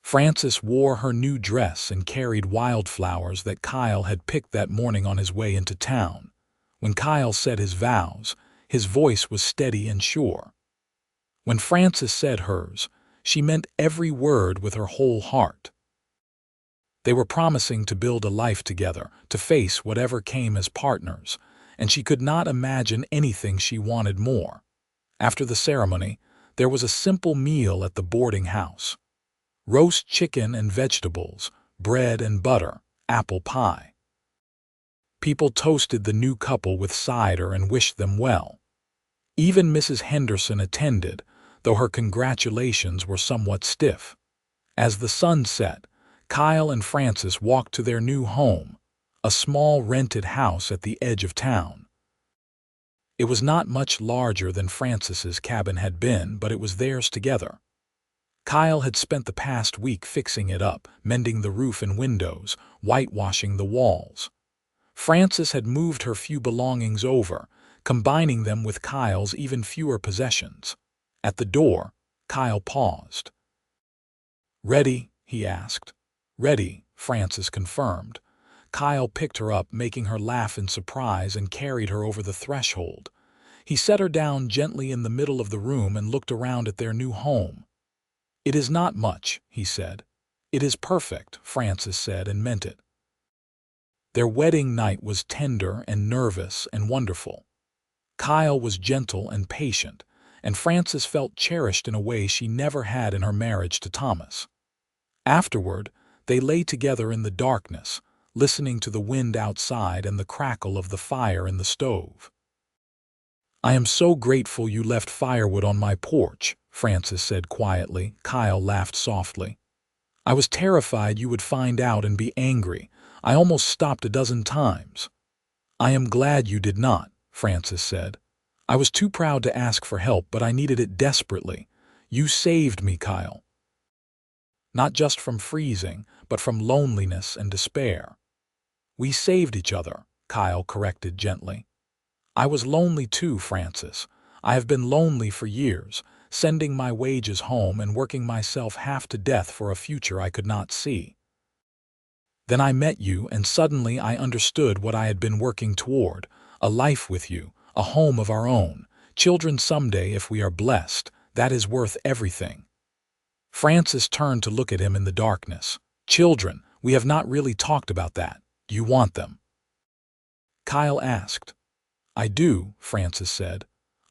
Frances wore her new dress and carried wildflowers that Kyle had picked that morning on his way into town. When Kyle said his vows, his voice was steady and sure. When Frances said hers, she meant every word with her whole heart. They were promising to build a life together, to face whatever came as partners, and she could not imagine anything she wanted more. After the ceremony, there was a simple meal at the boarding house. Roast chicken and vegetables, bread and butter, apple pie. People toasted the new couple with cider and wished them well. Even Mrs. Henderson attended, though her congratulations were somewhat stiff. As the sun set, Kyle and Frances walked to their new home, a small rented house at the edge of town. It was not much larger than Frances's cabin had been, but it was theirs together. Kyle had spent the past week fixing it up, mending the roof and windows, whitewashing the walls. Frances had moved her few belongings over, combining them with Kyle's even fewer possessions. At the door, Kyle paused. "Ready?" he asked. "Ready," Frances confirmed. Kyle picked her up, making her laugh in surprise, and carried her over the threshold. He set her down gently in the middle of the room and looked around at their new home. "It is not much," he said. "It is perfect," Frances said, and meant it. Their wedding night was tender and nervous and wonderful. Kyle was gentle and patient, and Frances felt cherished in a way she never had in her marriage to Thomas. Afterward, they lay together in the darkness, listening to the wind outside and the crackle of the fire in the stove. "I am so grateful you left firewood on my porch," Frances said quietly. Kyle laughed softly. "I was terrified you would find out and be angry. I almost stopped a dozen times." "I am glad you did not," Frances said. "I was too proud to ask for help, but I needed it desperately. You saved me, Kyle. Not just from freezing, but from loneliness and despair." "We saved each other," Kyle corrected gently. "I was lonely too, Frances. I have been lonely for years, sending my wages home and working myself half to death for a future I could not see. Then I met you, and suddenly I understood what I had been working toward, a life with you, a home of our own, children someday if we are blessed. That is worth everything." Frances turned to look at him in the darkness. "Children, we have not really talked about that. Do you want them?" Kyle asked. "I do," Frances said.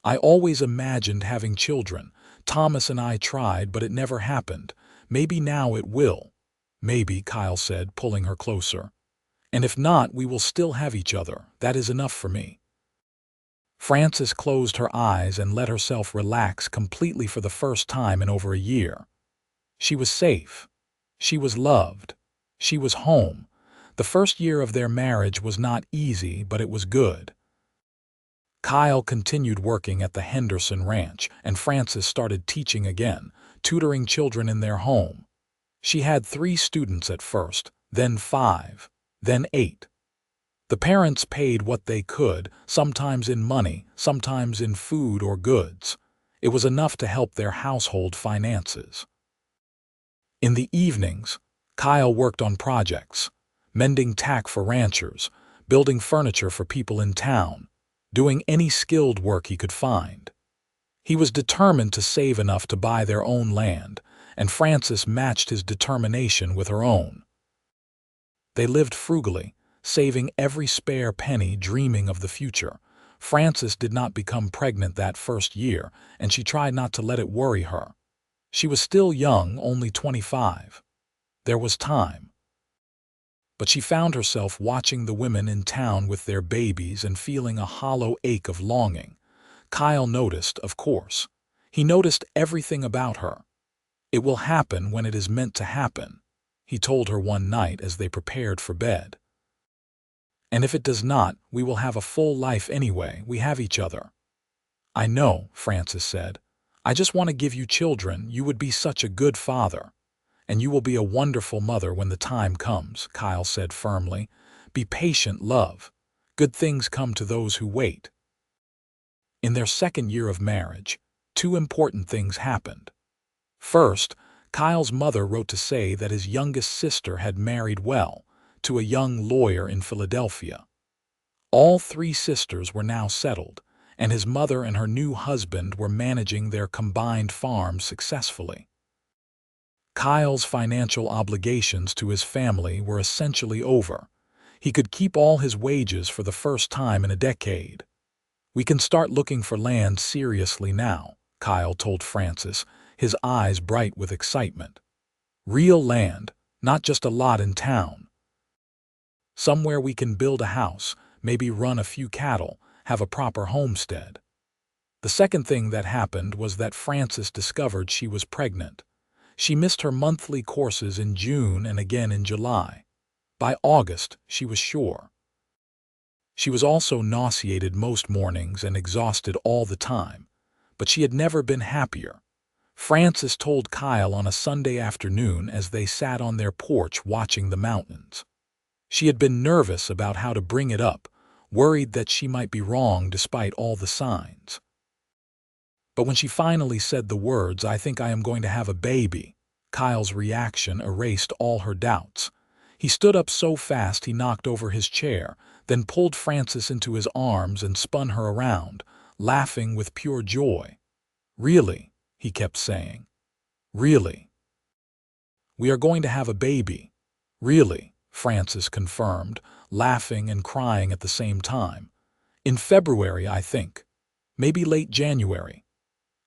"I always imagined having children. Thomas and I tried, but it never happened. Maybe now it will." "Maybe," Kyle said, pulling her closer. "And if not, we will still have each other. That is enough for me." Frances closed her eyes and let herself relax completely for the first time in over a year. She was safe. She was loved. She was home. The first year of their marriage was not easy, but it was good. Kyle continued working at the Henderson Ranch, and Frances started teaching again, tutoring children in their home. She had 3 students at first, then 5, then 8. The parents paid what they could, sometimes in money, sometimes in food or goods. It was enough to help their household finances. In the evenings, Kyle worked on projects, mending tack for ranchers, building furniture for people in town, doing any skilled work he could find. He was determined to save enough to buy their own land, and Frances matched his determination with her own. They lived frugally, saving every spare penny, dreaming of the future. Frances did not become pregnant that first year, and she tried not to let it worry her. She was still young, only 25. There was time. But she found herself watching the women in town with their babies and feeling a hollow ache of longing. Kyle noticed, of course. He noticed everything about her. "It will happen when it is meant to happen," he told her one night as they prepared for bed. "And if it does not, we will have a full life anyway. We have each other." "I know," Frances said. "I just want to give you children. You would be such a good father. And you will be a wonderful mother when the time comes," Kyle said firmly. "Be patient, love. Good things come to those who wait." In their second year of marriage, two important things happened. First, Kyle's mother wrote to say that his youngest sister had married well to a young lawyer in Philadelphia. All three sisters were now settled, and his mother and her new husband were managing their combined farm successfully. Kyle's financial obligations to his family were essentially over. He could keep all his wages for the first time in a decade. "We can start looking for land seriously now," Kyle told Frances, his eyes bright with excitement. "Real land, not just a lot in town. Somewhere we can build a house, maybe run a few cattle, have a proper homestead." The second thing that happened was that Frances discovered she was pregnant. She missed her monthly courses in June and again in July. By August, she was sure. She was also nauseated most mornings and exhausted all the time, but she had never been happier. Frances told Kyle on a Sunday afternoon as they sat on their porch watching the mountains. She had been nervous about how to bring it up, worried that she might be wrong despite all the signs. But when she finally said the words, "I think I am going to have a baby," Kyle's reaction erased all her doubts. He stood up so fast he knocked over his chair, then pulled Frances into his arms and spun her around, laughing with pure joy. "Really?" he kept saying. "Really? We are going to have a baby." "Really," Frances confirmed, laughing and crying at the same time. "In February, I think. Maybe late January."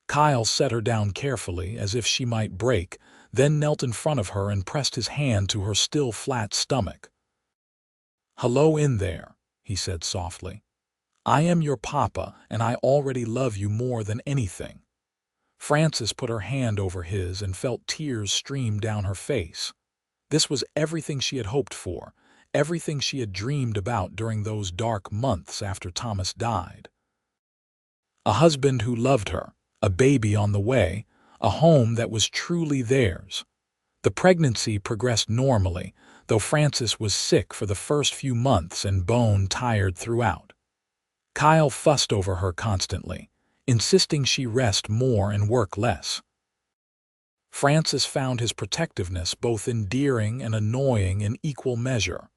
Kyle set her down carefully, as if she might break, then knelt in front of her and pressed his hand to her still flat stomach. "Hello in there," he said softly. "I am your papa, and I already love you more than anything." Frances put her hand over his and felt tears stream down her face. This was everything she had hoped for, everything she had dreamed about during those dark months after Thomas died. A husband who loved her, a baby on the way, a home that was truly theirs. The pregnancy progressed normally, though Frances was sick for the first few months and bone-tired throughout. Kyle fussed over her constantly, insisting she rest more and work less. Frances found his protectiveness both endearing and annoying in equal measure.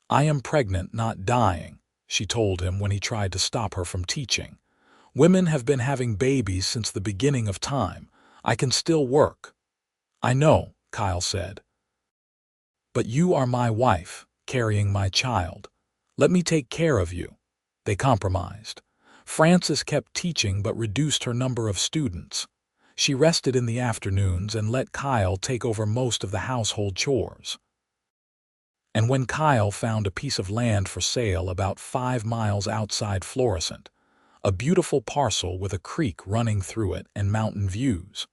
"I am pregnant, not dying," she told him when he tried to stop her from teaching. "Women have been having babies since the beginning of time. I can still work." "I know," Kyle said. "But you are my wife, carrying my child. Let me take care of you." They compromised. Frances kept teaching but reduced her number of students. She rested in the afternoons and let Kyle take over most of the household chores. And when Kyle found a piece of land for sale about 5 miles outside Florissant, a beautiful parcel with a creek running through it and mountain views,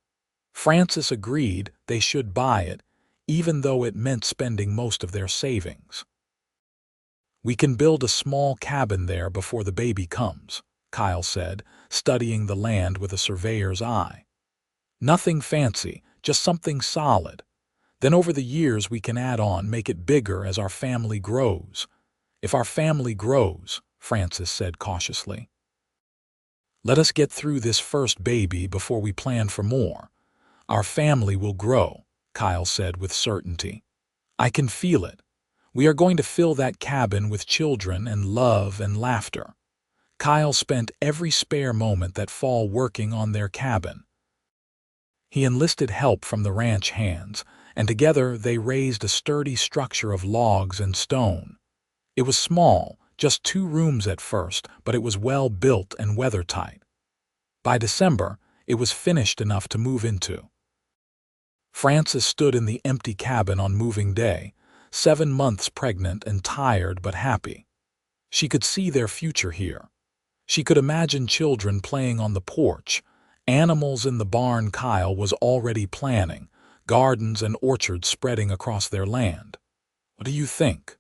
Frances agreed they should buy it, even though it meant spending most of their savings. "We can build a small cabin there before the baby comes," Kyle said, studying the land with a surveyor's eye. "Nothing fancy, just something solid. Then over the years we can add on, make it bigger as our family grows." "If our family grows," Frances said cautiously. "Let us get through this first baby before we plan for more. Our family will grow," Kyle said with certainty. "I can feel it. We are going to fill that cabin with children and love and laughter." Kyle spent every spare moment that fall working on their cabin. He enlisted help from the ranch hands, and together they raised a sturdy structure of logs and stone. It was small, just 2 rooms at first, but it was well built and weather-tight. By December, it was finished enough to move into. Frances stood in the empty cabin on moving day, 7 months pregnant and tired but happy. She could see their future here. She could imagine children playing on the porch, animals in the barn Kyle was already planning, gardens and orchards spreading across their land. "What do you think?"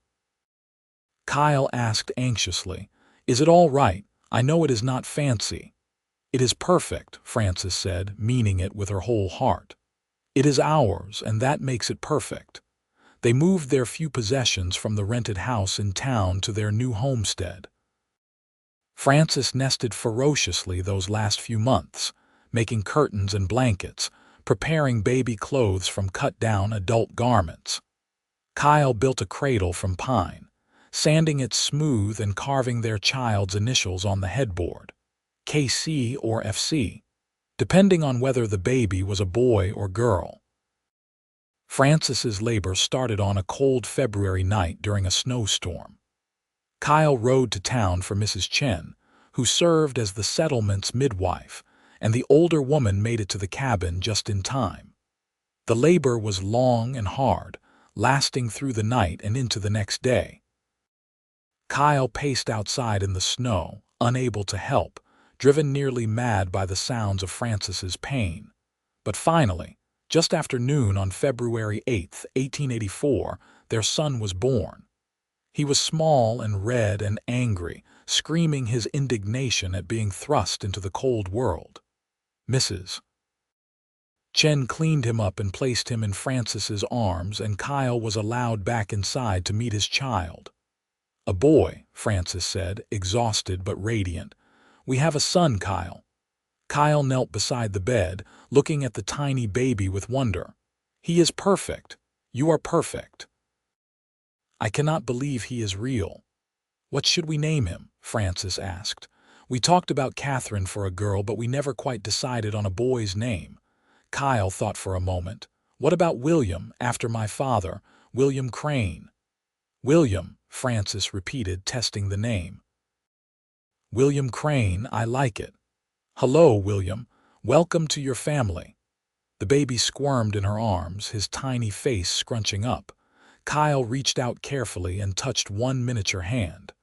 Kyle asked anxiously. "Is it all right? I know it is not fancy." "It is perfect," Frances said, meaning it with her whole heart. "It is ours, and that makes it perfect." They moved their few possessions from the rented house in town to their new homestead. Frances nested ferociously those last few months, making curtains and blankets, preparing baby clothes from cut-down adult garments. Kyle built a cradle from pine, sanding it smooth and carving their child's initials on the headboard, KC or FC, depending on whether the baby was a boy or girl. Frances's labor started on a cold February night during a snowstorm. Kyle rode to town for Mrs. Chen, who served as the settlement's midwife, and the older woman made it to the cabin just in time. The labor was long and hard, lasting through the night and into the next day. Kyle paced outside in the snow, unable to help, driven nearly mad by the sounds of Frances's pain. But finally, just after noon on February 8, 1884, their son was born. He was small and red and angry, screaming his indignation at being thrust into the cold world. Mrs. Chen cleaned him up and placed him in Frances's arms, and Kyle was allowed back inside to meet his child. "A boy," Frances said, exhausted but radiant. "We have a son, Kyle." Kyle knelt beside the bed, looking at the tiny baby with wonder. "He is perfect. You are perfect." "I cannot believe he is real." "What should we name him?" Frances asked. "We talked about Catherine for a girl, but we never quite decided on a boy's name." Kyle thought for a moment. "What about William, after my father, William Crane?" "William," Frances repeated, testing the name. "William Crane, I like it." "Hello, William. Welcome to your family." The baby squirmed in her arms, his tiny face scrunching up. Kyle reached out carefully and touched one miniature hand.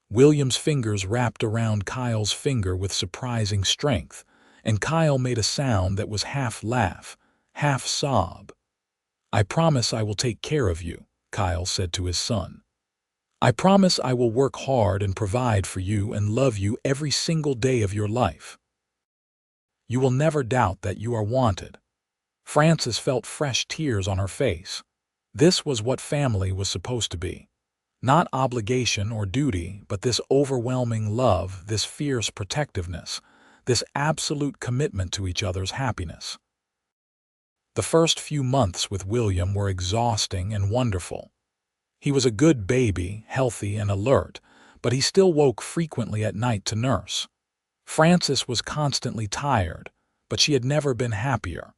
William's fingers wrapped around Kyle's finger with surprising strength, and Kyle made a sound that was half laugh, half sob. "I promise I will take care of you," Kyle said to his son. "I promise I will work hard and provide for you and love you every single day of your life. You will never doubt that you are wanted." Frances felt fresh tears on her face. This was what family was supposed to be. Not obligation or duty, but this overwhelming love, this fierce protectiveness, this absolute commitment to each other's happiness. The first few months with William were exhausting and wonderful. He was a good baby, healthy and alert, but he still woke frequently at night to nurse. Frances was constantly tired, but she had never been happier.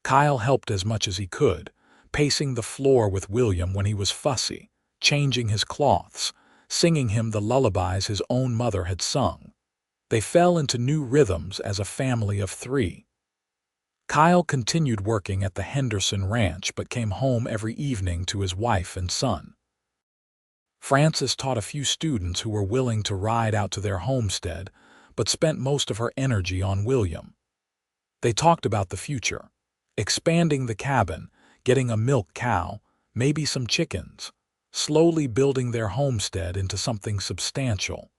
Kyle helped as much as he could, pacing the floor with William when he was fussy, changing his cloths, singing him the lullabies his own mother had sung. They fell into new rhythms as a family of three. Kyle continued working at the Henderson Ranch but came home every evening to his wife and son. Frances taught a few students who were willing to ride out to their homestead, but spent most of her energy on William. They talked about the future, expanding the cabin, getting a milk cow, maybe some chickens, slowly building their homestead into something substantial.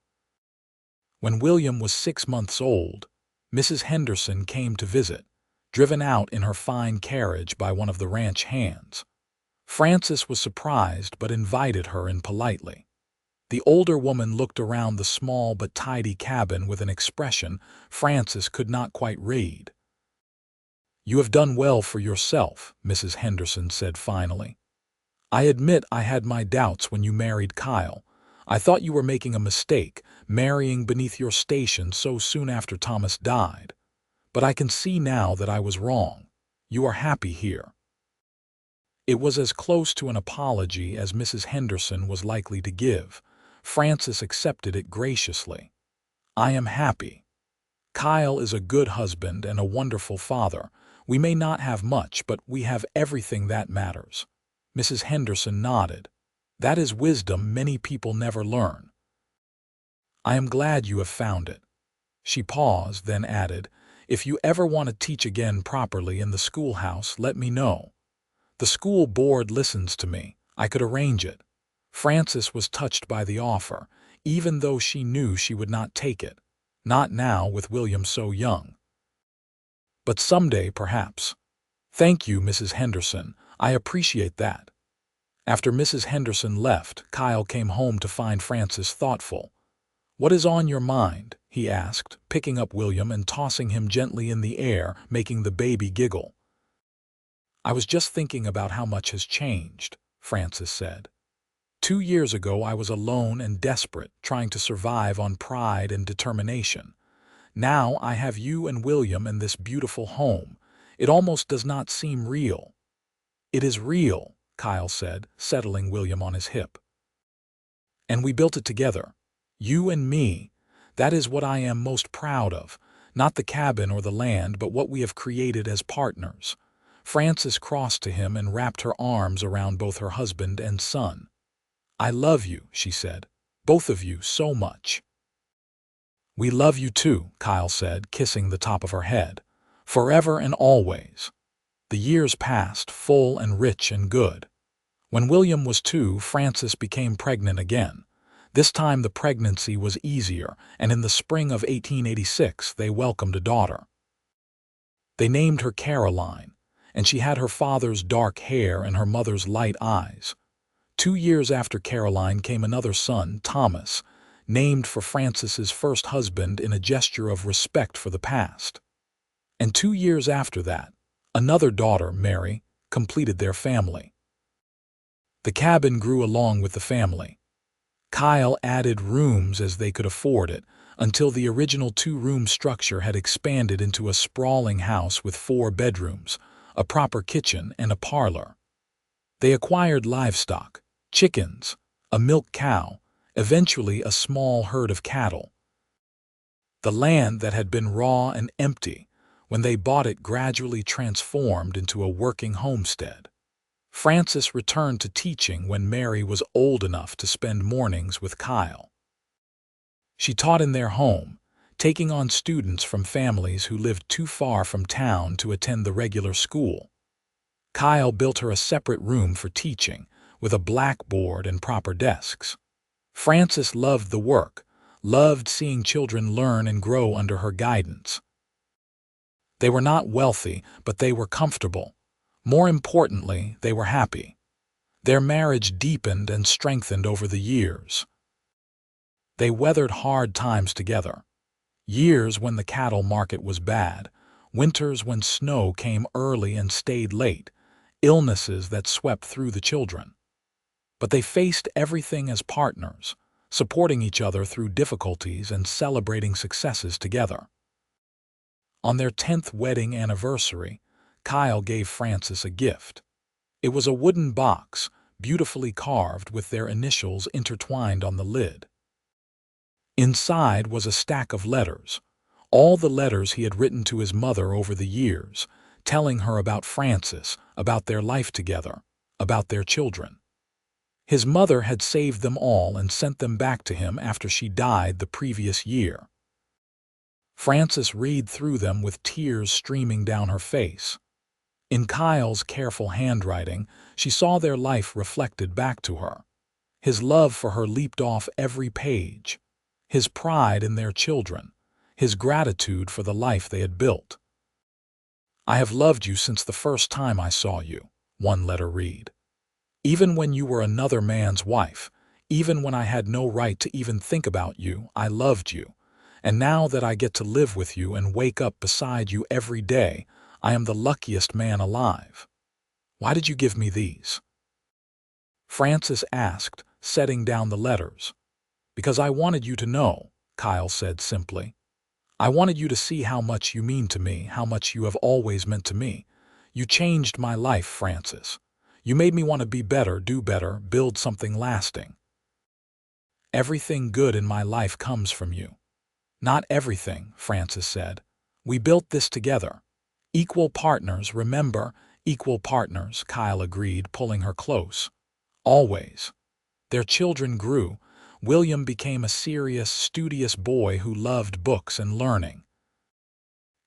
When William was 6 months old, Mrs. Henderson came to visit, driven out in her fine carriage by one of the ranch hands. Frances was surprised but invited her in politely. The older woman looked around the small but tidy cabin with an expression Frances could not quite read. "You have done well for yourself," Mrs. Henderson said finally. "I admit I had my doubts when you married Kyle. I thought you were making a mistake, marrying beneath your station so soon after Thomas died. But I can see now that I was wrong. You are happy here." It was as close to an apology as Mrs. Henderson was likely to give. Frances accepted it graciously. "I am happy. Kyle is a good husband and a wonderful father. We may not have much, but we have everything that matters." Mrs. Henderson nodded. "That is wisdom many people never learn." I am glad you have found it." She paused, then added, "If you ever want to teach again properly in the schoolhouse, let me know. The school board listens to me. I could arrange it." Frances was touched by the offer, even though she knew she would not take it. Not now, with William so young. But someday, perhaps. "Thank you, Mrs. Henderson. I appreciate that." After Mrs. Henderson left, Kyle came home to find Frances thoughtful. "What is on your mind?" he asked, picking up William and tossing him gently in the air, making the baby giggle. "I was just thinking about how much has changed," Frances said. 2 years ago I was alone and desperate, trying to survive on pride and determination. Now I have you and William and this beautiful home. It almost does not seem real." "It is real," Kyle said, settling William on his hip. "And we built it together. You and me. That is what I am most proud of. Not the cabin or the land, but what we have created as partners." Frances crossed to him and wrapped her arms around both her husband and son. "I love you," she said. "Both of you so much." "We love you too," Kyle said, kissing the top of her head. "Forever and always." The years passed, full and rich and good. When William was 2, Frances became pregnant again. This time the pregnancy was easier, and in the spring of 1886 they welcomed a daughter. They named her Caroline, and she had her father's dark hair and her mother's light eyes. 2 years after Caroline came another son, Thomas, named for Frances's first husband in a gesture of respect for the past. And 2 years after that, another daughter, Mary, completed their family. The cabin grew along with the family. Kyle added rooms as they could afford it, until the original 2-room structure had expanded into a sprawling house with 4 bedrooms, a proper kitchen, and a parlor. They acquired livestock, chickens, a milk cow, eventually a small herd of cattle. The land that had been raw and empty, when they bought it, gradually transformed into a working homestead. Frances returned to teaching when Mary was old enough to spend mornings with Kyle. She taught in their home, taking on students from families who lived too far from town to attend the regular school. Kyle built her a separate room for teaching, with a blackboard and proper desks. Frances loved the work, loved seeing children learn and grow under her guidance. They were not wealthy, but they were comfortable. More importantly, they were happy. Their marriage deepened and strengthened over the years. They weathered hard times together. Years when the cattle market was bad, winters when snow came early and stayed late, illnesses that swept through the children. But they faced everything as partners, supporting each other through difficulties and celebrating successes together. On their 10th wedding anniversary, Kyle gave Frances a gift. It was a wooden box, beautifully carved with their initials intertwined on the lid. Inside was a stack of letters, all the letters he had written to his mother over the years, telling her about Frances, about their life together, about their children. His mother had saved them all and sent them back to him after she died the previous year. Frances read through them with tears streaming down her face. In Kyle's careful handwriting, she saw their life reflected back to her. His love for her leaped off every page. His pride in their children. His gratitude for the life they had built. "I have loved you since the first time I saw you," one letter read. "Even when you were another man's wife, even when I had no right to even think about you, I loved you. And now that I get to live with you and wake up beside you every day, I am the luckiest man alive. Why did you give me these?" Frances asked, setting down the letters. "Because I wanted you to know," Kyle said simply. "I wanted you to see how much you mean to me, how much you have always meant to me. You changed my life, Frances. You made me want to be better, do better, build something lasting. Everything good in my life comes from you." "Not everything," Frances said. "We built this together. Equal partners, remember, equal partners," Kyle agreed, pulling her close. "Always." Their children grew. William became a serious, studious boy who loved books and learning.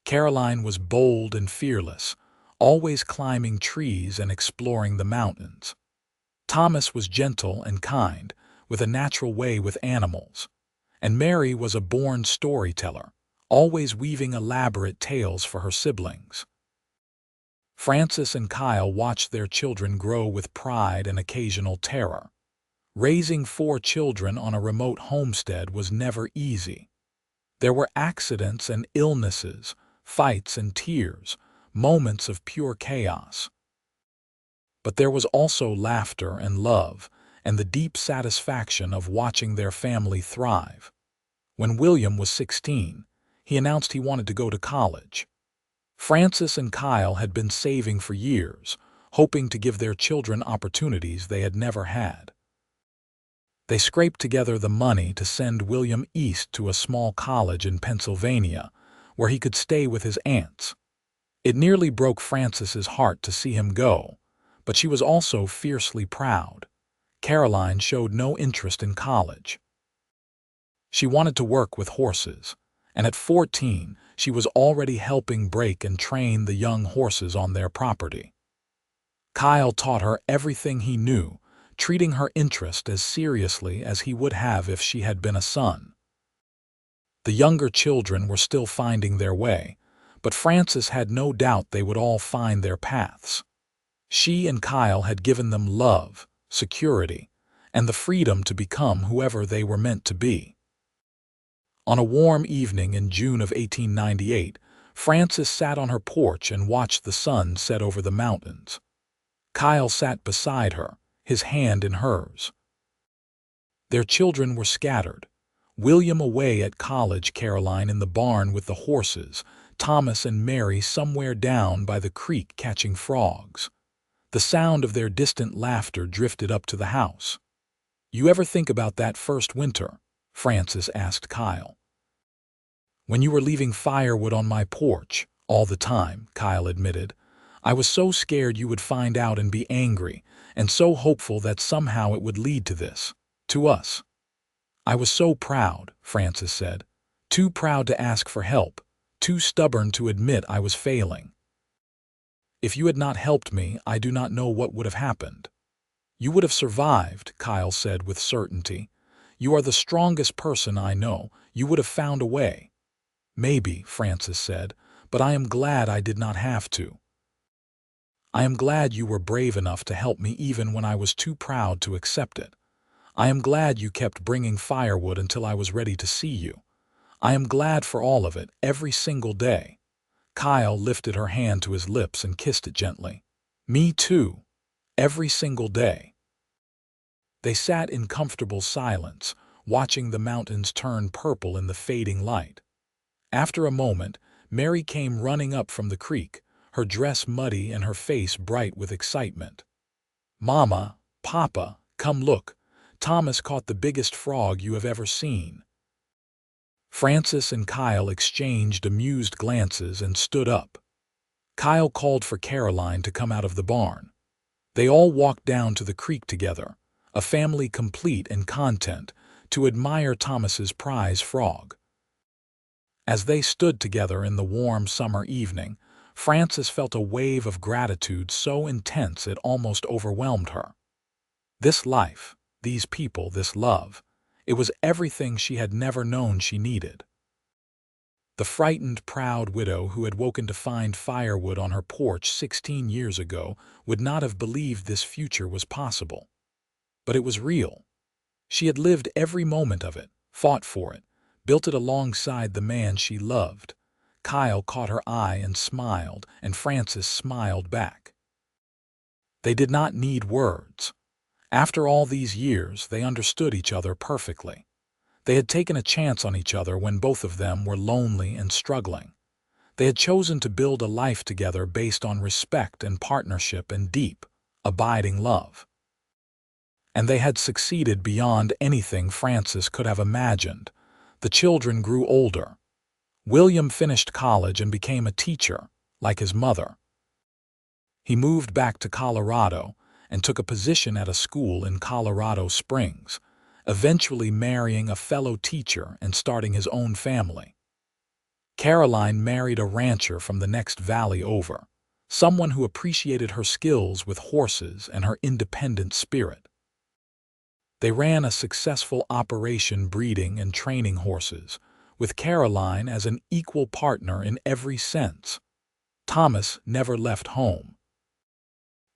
Caroline was bold and fearless, always climbing trees and exploring the mountains. Thomas was gentle and kind, with a natural way with animals. And Mary was a born storyteller, always weaving elaborate tales for her siblings. Frances and Kyle watched their children grow with pride and occasional terror. Raising 4 children on a remote homestead was never easy. There were accidents and illnesses, fights and tears, moments of pure chaos. But there was also laughter and love, and the deep satisfaction of watching their family thrive. When William was 16, he announced he wanted to go to college. Frances and Kyle had been saving for years, hoping to give their children opportunities they had never had. They scraped together the money to send William east to a small college in Pennsylvania, where he could stay with his aunts. It nearly broke Frances's heart to see him go, but she was also fiercely proud. Caroline showed no interest in college. She wanted to work with horses, and at 14, she was already helping break and train the young horses on their property. Kyle taught her everything he knew, treating her interest as seriously as he would have if she had been a son. The younger children were still finding their way, but Frances had no doubt they would all find their paths. She and Kyle had given them love, security, and the freedom to become whoever they were meant to be. On a warm evening in June of 1898, Frances sat on her porch and watched the sun set over the mountains. Kyle sat beside her, his hand in hers. Their children were scattered. William away at college, Caroline in the barn with the horses, Thomas and Mary somewhere down by the creek catching frogs. The sound of their distant laughter drifted up to the house. "You ever think about that first winter?" Frances asked Kyle. "When you were leaving Firewood on my porch, all the time," Kyle admitted. "I was so scared you would find out and be angry, and so hopeful that somehow it would lead to this, to us." "I was so proud," Frances said. "Too proud to ask for help, too stubborn to admit I was failing. If you had not helped me, I do not know what would have happened." "You would have survived," Kyle said with certainty. "You are the strongest person I know. You would have found a way." "Maybe," Frances said, "but I am glad I did not have to. I am glad you were brave enough to help me even when I was too proud to accept it. I am glad you kept bringing firewood until I was ready to see you. I am glad for all of it, every single day." Kyle lifted her hand to his lips and kissed it gently. "Me too. Every single day." They sat in comfortable silence, watching the mountains turn purple in the fading light. After a moment, Mary came running up from the creek, her dress muddy and her face bright with excitement. "Mama, Papa, come look. Thomas caught the biggest frog you have ever seen." Frances and Kyle exchanged amused glances and stood up. Kyle called for Caroline to come out of the barn. They all walked down to the creek together, a family complete and content, to admire Thomas's prize frog. As they stood together in the warm summer evening, Frances felt a wave of gratitude so intense it almost overwhelmed her. This life, these people, this love, it was everything she had never known she needed. The frightened, proud widow who had woken to find firewood on her porch 16 years ago would not have believed this future was possible. But it was real. She had lived every moment of it, fought for it, built it alongside the man she loved. Kyle caught her eye and smiled, and Frances smiled back. They did not need words. After all these years, they understood each other perfectly. They had taken a chance on each other when both of them were lonely and struggling. They had chosen to build a life together based on respect and partnership and deep, abiding love. And they had succeeded beyond anything Frances could have imagined. The children grew older. William finished college and became a teacher, like his mother. He moved back to Colorado and took a position at a school in Colorado Springs, eventually marrying a fellow teacher and starting his own family. Caroline married a rancher from the next valley over, someone who appreciated her skills with horses and her independent spirit. They ran a successful operation breeding and training horses, with Caroline as an equal partner in every sense. Thomas never left home.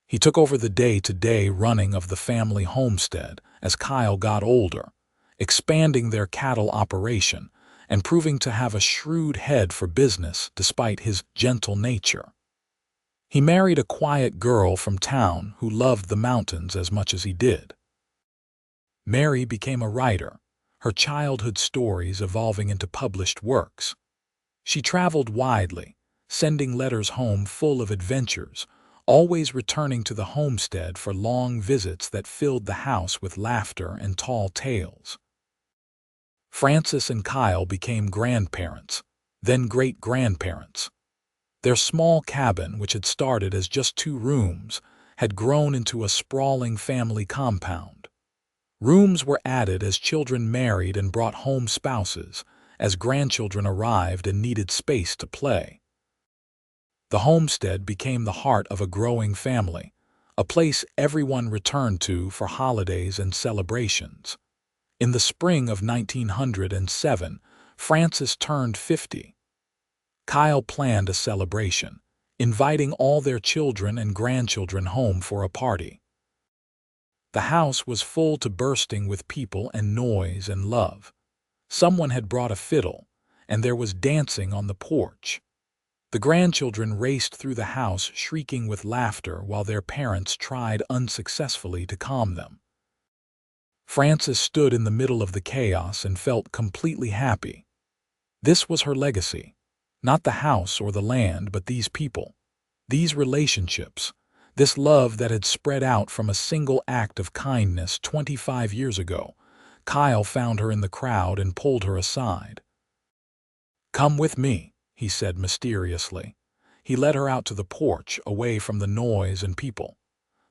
He took over the day-to-day running of the family homestead as Kyle got older, expanding their cattle operation and proving to have a shrewd head for business despite his gentle nature. He married a quiet girl from town who loved the mountains as much as he did. Mary became a writer, her childhood stories evolving into published works. She traveled widely, sending letters home full of adventures, always returning to the homestead for long visits that filled the house with laughter and tall tales. Frances and Kyle became grandparents, then great-grandparents. Their small cabin, which had started as just 2 rooms, had grown into a sprawling family compound. Rooms were added as children married and brought home spouses, as grandchildren arrived and needed space to play. The homestead became the heart of a growing family, a place everyone returned to for holidays and celebrations. In the spring of 1907, Frances turned 50. Kyle planned a celebration, inviting all their children and grandchildren home for a party. The house was full to bursting with people and noise and love. Someone had brought a fiddle, and there was dancing on the porch. The grandchildren raced through the house shrieking with laughter while their parents tried unsuccessfully to calm them. Frances stood in the middle of the chaos and felt completely happy. This was her legacy. Not the house or the land, but these people, these relationships, this love that had spread out from a single act of kindness 25 years ago. Kyle found her in the crowd and pulled her aside. "Come with me," he said mysteriously. He led her out to the porch, away from the noise and people.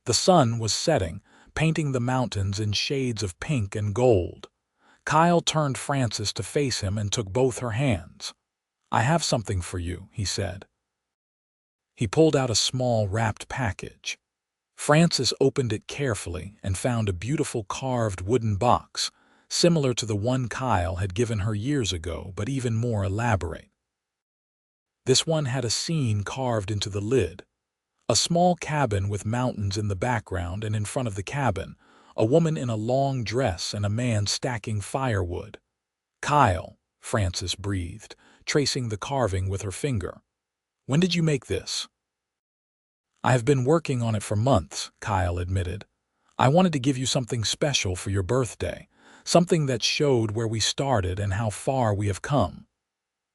The sun was setting, painting the mountains in shades of pink and gold. Kyle turned Frances to face him and took both her hands. "I have something for you," he said. He pulled out a small wrapped package. Frances opened it carefully and found a beautiful carved wooden box, similar to the one Kyle had given her years ago, but even more elaborate. This one had a scene carved into the lid. A small cabin with mountains in the background, and in front of the cabin, a woman in a long dress and a man stacking firewood. "Kyle," Frances breathed, tracing the carving with her finger. "When did you make this?" "I have been working on it for months," Kyle admitted. "I wanted to give you something special for your birthday, something that showed where we started and how far we have come."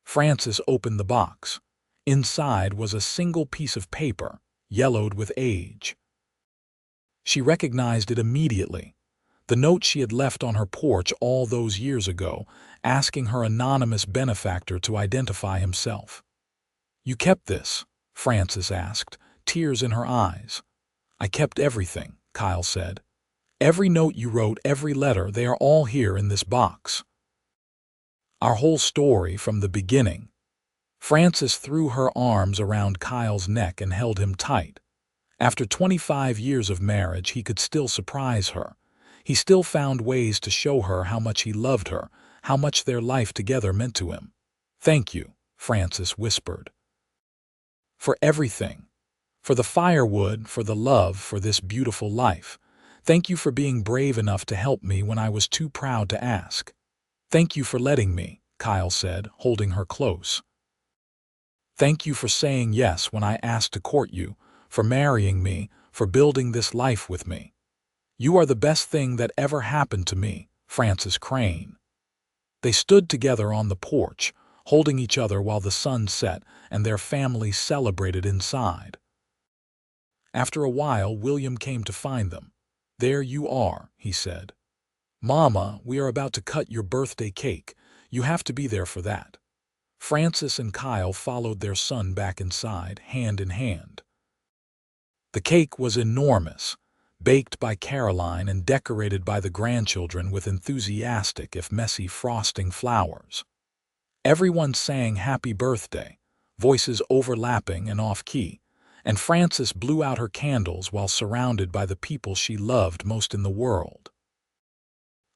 Frances opened the box. Inside was a single piece of paper, yellowed with age. She recognized it immediately. The note she had left on her porch all those years ago, asking her anonymous benefactor to identify himself. "You kept this?" Frances asked, tears in her eyes. "I kept everything," Kyle said. "Every note you wrote, every letter, they are all here in this box. Our whole story from the beginning." Frances threw her arms around Kyle's neck and held him tight. After 25 years of marriage, he could still surprise her. He still found ways to show her how much he loved her, how much their life together meant to him. "Thank you," Frances whispered. "For everything. For the firewood, for the love, for this beautiful life. Thank you for being brave enough to help me when I was too proud to ask." "Thank you for letting me," Kyle said, holding her close. "Thank you for saying yes when I asked to court you, for marrying me, for building this life with me. You are the best thing that ever happened to me, Frances Crane." They stood together on the porch, holding each other while the sun set and their family celebrated inside. After a while, William came to find them. "There you are," he said. "Mama, we are about to cut your birthday cake. You have to be there for that." Frances and Kyle followed their son back inside, hand in hand. The cake was enormous, baked by Caroline and decorated by the grandchildren with enthusiastic if messy frosting flowers. Everyone sang happy birthday, voices overlapping and off-key, and Frances blew out her candles while surrounded by the people she loved most in the world.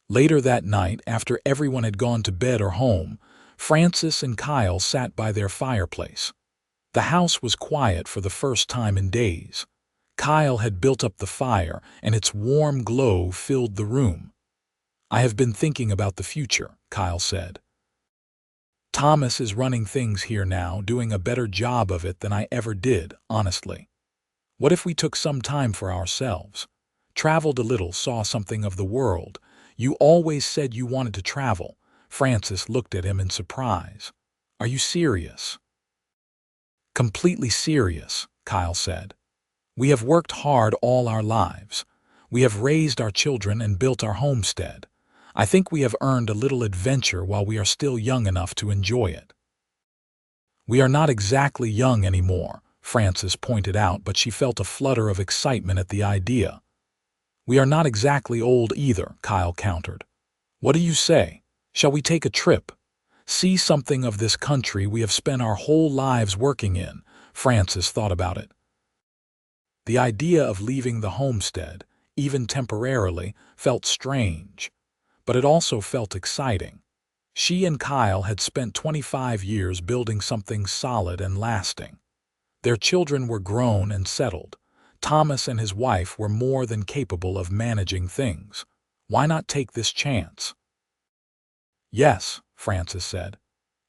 Later that night, after everyone had gone to bed or home, Frances and Kyle sat by their fireplace. The house was quiet for the first time in days. Kyle had built up the fire, and its warm glow filled the room. "I have been thinking about the future," Kyle said. "Thomas is running things here now, doing a better job of it than I ever did, honestly. What if we took some time for ourselves? Traveled a little, saw something of the world. You always said you wanted to travel." Frances looked at him in surprise. "Are you serious?" "Completely serious," Kyle said. "We have worked hard all our lives. We have raised our children and built our homestead. I think we have earned a little adventure while we are still young enough to enjoy it." "We are not exactly young anymore," Frances pointed out, but she felt a flutter of excitement at the idea. "We are not exactly old either," Kyle countered. "What do you say? Shall we take a trip? See something of this country we have spent our whole lives working in?" Frances thought about it. The idea of leaving the homestead, even temporarily, felt strange, but it also felt exciting. She and Kyle had spent 25 years building something solid and lasting. Their children were grown and settled. Thomas and his wife were more than capable of managing things. Why not take this chance? "Yes," Frances said.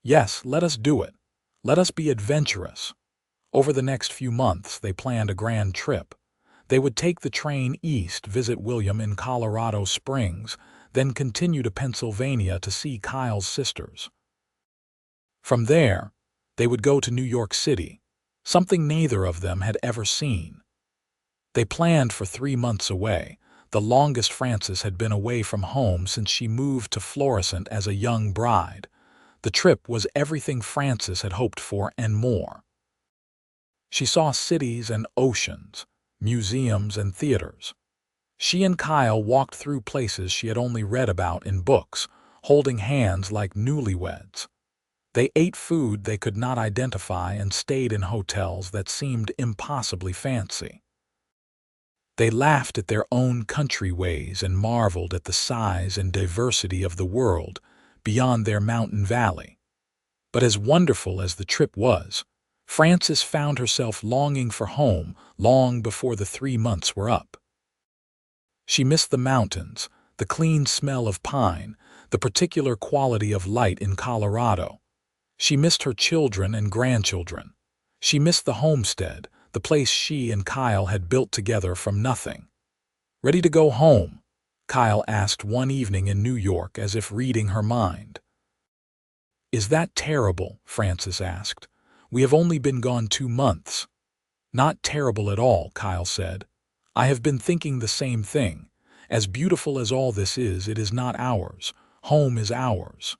"Yes, let us do it. Let us be adventurous." Over the next few months, they planned a grand trip. They would take the train east, visit William in Colorado Springs, then continue to Pennsylvania to see Kyle's sisters. From there, they would go to New York City, something neither of them had ever seen. They planned for 3 months away, the longest Frances had been away from home since she moved to Florissant as a young bride. The trip was everything Frances had hoped for and more. She saw cities and oceans, museums and theaters. She and Kyle walked through places she had only read about in books, holding hands like newlyweds. They ate food they could not identify and stayed in hotels that seemed impossibly fancy. They laughed at their own country ways and marveled at the size and diversity of the world beyond their mountain valley. But as wonderful as the trip was, Frances found herself longing for home long before the 3 months were up. She missed the mountains, the clean smell of pine, the particular quality of light in Colorado. She missed her children and grandchildren. She missed the homestead, the place she and Kyle had built together from nothing. "Ready to go home?" Kyle asked one evening in New York, as if reading her mind. "Is that terrible?" Frances asked. "We have only been gone 2 months." "Not terrible at all," Kyle said. "I have been thinking the same thing. As beautiful as all this is, it is not ours. Home is ours."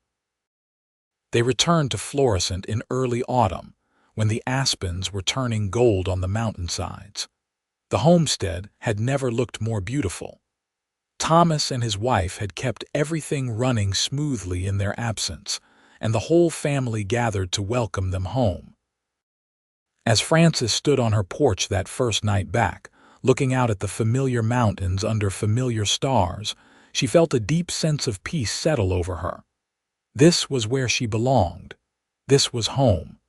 They returned to Florissant in early autumn, when the aspens were turning gold on the mountainsides. The homestead had never looked more beautiful. Thomas and his wife had kept everything running smoothly in their absence, and the whole family gathered to welcome them home. As Frances stood on her porch that first night back, looking out at the familiar mountains under familiar stars, she felt a deep sense of peace settle over her. This was where she belonged. This was home.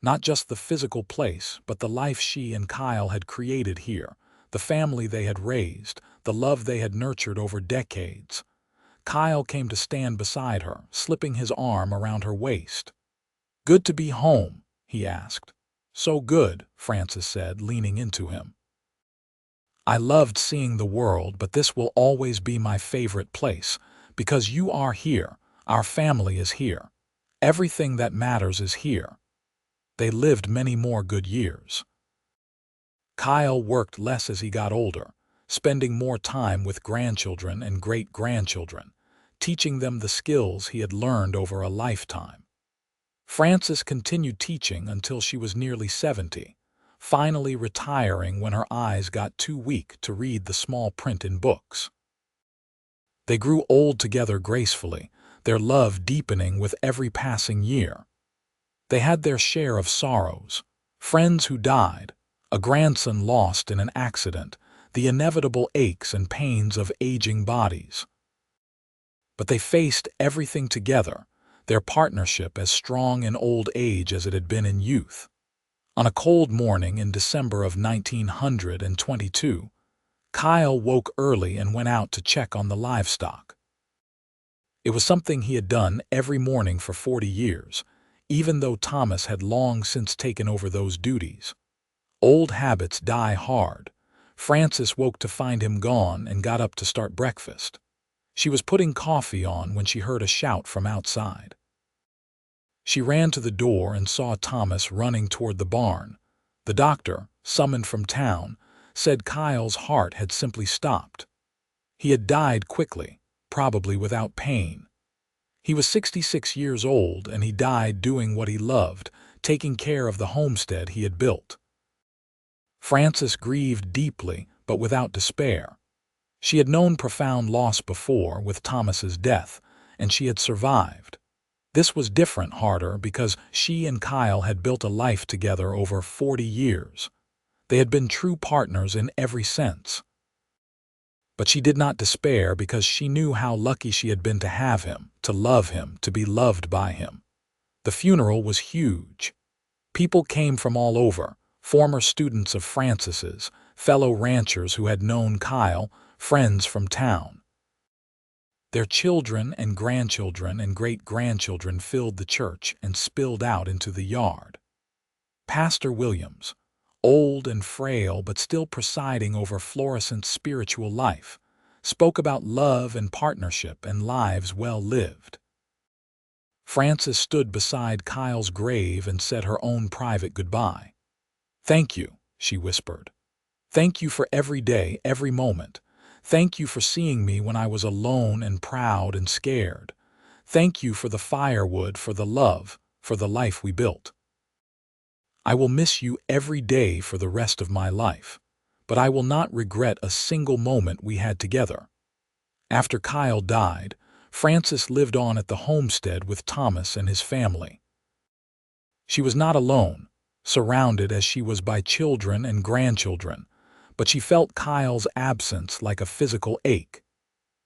Not just the physical place, but the life she and Kyle had created here, the family they had raised, the love they had nurtured over decades. Kyle came to stand beside her, slipping his arm around her waist. "Good to be home?" he asked. "So good," Frances said, leaning into him. "I loved seeing the world, but this will always be my favorite place, because you are here, our family is here. Everything that matters is here." They lived many more good years. Kyle worked less as he got older, spending more time with grandchildren and great-grandchildren, teaching them the skills he had learned over a lifetime. Frances continued teaching until she was nearly 70, finally retiring when her eyes got too weak to read the small print in books. They grew old together gracefully, their love deepening with every passing year. They had their share of sorrows, friends who died, a grandson lost in an accident, the inevitable aches and pains of aging bodies. But they faced everything together, their partnership as strong in old age as it had been in youth. On a cold morning in December of 1922, Kyle woke early and went out to check on the livestock. It was something he had done every morning for 40 years, even though Thomas had long since taken over those duties. Old habits die hard. Frances woke to find him gone and got up to start breakfast. She was putting coffee on when she heard a shout from outside. She ran to the door and saw Thomas running toward the barn. The doctor, summoned from town, said Kyle's heart had simply stopped. He had died quickly, probably without pain. He was 66 years old, and he died doing what he loved, taking care of the homestead he had built. Frances grieved deeply, but without despair. She had known profound loss before with Thomas's death, and she had survived. This was different, harder, because she and Kyle had built a life together over 40 years. They had been true partners in every sense. But she did not despair because she knew how lucky she had been to have him, to love him, to be loved by him. The funeral was huge. People came from all over, former students of Frances's, fellow ranchers who had known Kyle, friends from town. Their children and grandchildren and great-grandchildren filled the church and spilled out into the yard. Pastor Williams, old and frail but still presiding over Florissant's spiritual life, spoke about love and partnership and lives well lived. Frances stood beside Kyle's grave and said her own private goodbye. "Thank you," she whispered. "Thank you for every day, every moment. Thank you for seeing me when I was alone and proud and scared. Thank you for the firewood, for the love, for the life we built. I will miss you every day for the rest of my life, but I will not regret a single moment we had together." After Kyle died, Frances lived on at the homestead with Thomas and his family. She was not alone, surrounded as she was by children and grandchildren, but she felt Kyle's absence like a physical ache.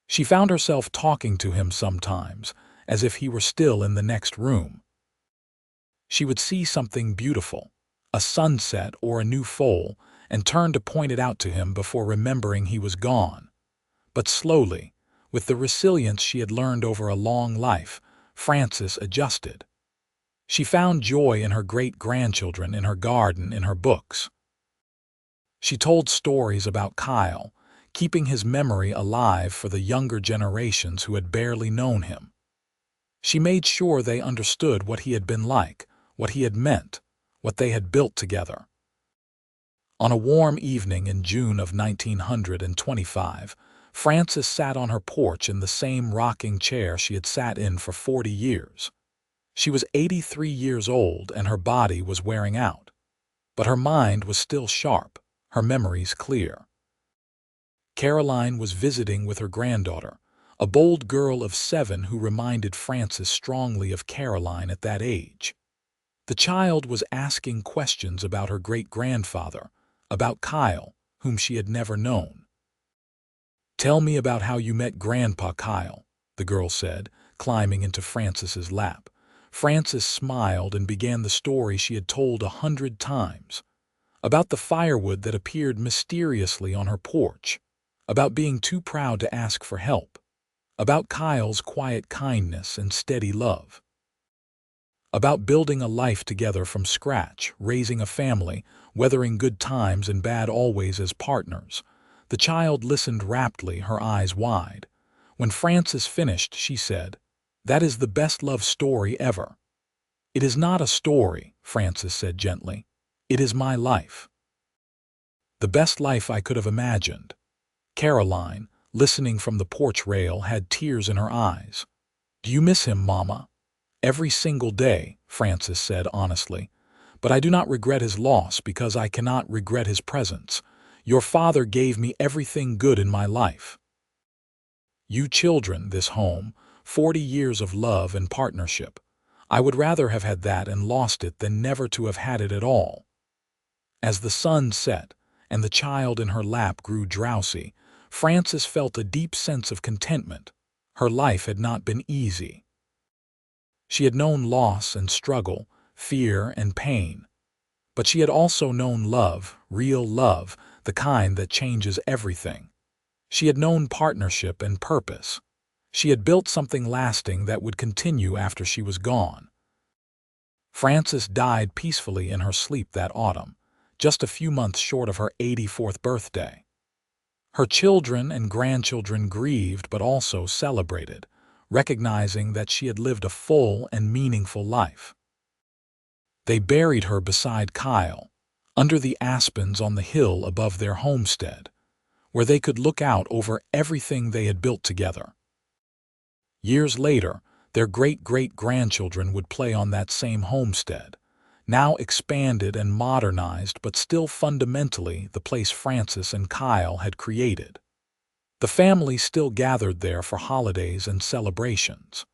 She found herself talking to him sometimes, as if he were still in the next room. She would see something beautiful, a sunset or a new foal, and turn to point it out to him before remembering he was gone. But slowly, with the resilience she had learned over a long life, Frances adjusted. She found joy in her great-grandchildren, in her garden, in her books. She told stories about Kyle, keeping his memory alive for the younger generations who had barely known him. She made sure they understood what he had been like, what he had meant, what they had built together. On a warm evening in June of 1925, Frances sat on her porch in the same rocking chair she had sat in for 40 years. She was 83 years old and her body was wearing out, but her mind was still sharp, her memories clear. Caroline was visiting with her granddaughter, a bold girl of 7 who reminded Frances strongly of Caroline at that age. The child was asking questions about her great-grandfather, about Kyle, whom she had never known. "Tell me about how you met Grandpa Kyle," the girl said, climbing into Frances's lap. Frances smiled and began the story she had told 100 times. About the firewood that appeared mysteriously on her porch, about being too proud to ask for help, about Kyle's quiet kindness and steady love, about building a life together from scratch, raising a family, weathering good times and bad always as partners. The child listened raptly, her eyes wide. When Frances finished, she said, "That is the best love story ever." "It is not a story," Frances said gently. "It is my life. The best life I could have imagined." Caroline, listening from the porch rail, had tears in her eyes. "Do you miss him, Mama?" "Every single day," Frances said honestly. But I do not regret his loss because I cannot regret his presence. Your father gave me everything good in my life. You children, this home, 40 years of love and partnership. I would rather have had that and lost it than never to have had it at all. As the sun set and the child in her lap grew drowsy, Frances felt a deep sense of contentment. Her life had not been easy. She had known loss and struggle, fear and pain. But she had also known love, real love, the kind that changes everything. She had known partnership and purpose. She had built something lasting that would continue after she was gone. Frances died peacefully in her sleep that autumn, just a few months short of her 84th birthday. Her children and grandchildren grieved but also celebrated, recognizing that she had lived a full and meaningful life. They buried her beside Kyle, under the aspens on the hill above their homestead, where they could look out over everything they had built together. Years later, their great-great-grandchildren would play on that same homestead, now expanded and modernized but still fundamentally the place Frances and Kyle had created. The family still gathered there for holidays and celebrations.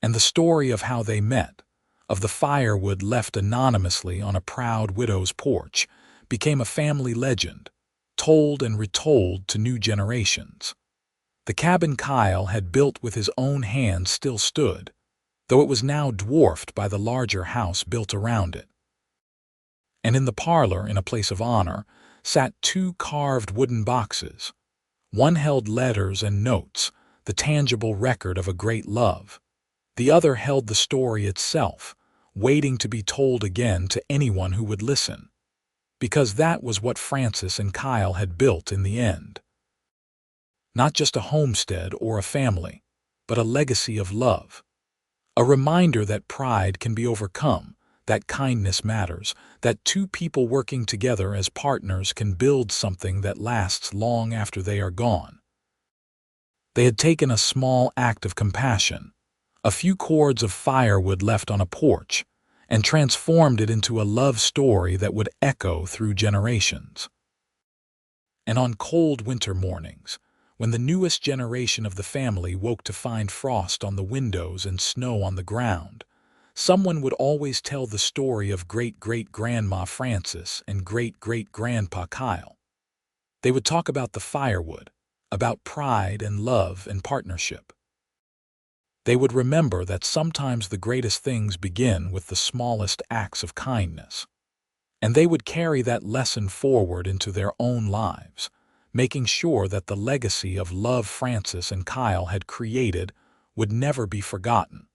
And the story of how they met, of the firewood left anonymously on a proud widow's porch, became a family legend, told and retold to new generations. The cabin Kyle had built with his own hands still stood, though it was now dwarfed by the larger house built around it. And in the parlor, in a place of honor, sat two carved wooden boxes. One held letters and notes, the tangible record of a great love. The other held the story itself, waiting to be told again to anyone who would listen. Because that was what Frances and Kyle had built in the end. Not just a homestead or a family, but a legacy of love. A reminder that pride can be overcome, that kindness matters, that two people working together as partners can build something that lasts long after they are gone. They had taken a small act of compassion, a few cords of firewood left on a porch, and transformed it into a love story that would echo through generations. And on cold winter mornings, when the newest generation of the family woke to find frost on the windows and snow on the ground, someone would always tell the story of great-great-grandma Frances and great-great-grandpa Kyle. They would talk about the firewood, about pride and love and partnership. They would remember that sometimes the greatest things begin with the smallest acts of kindness. And they would carry that lesson forward into their own lives, making sure that the legacy of love Frances and Kyle had created would never be forgotten.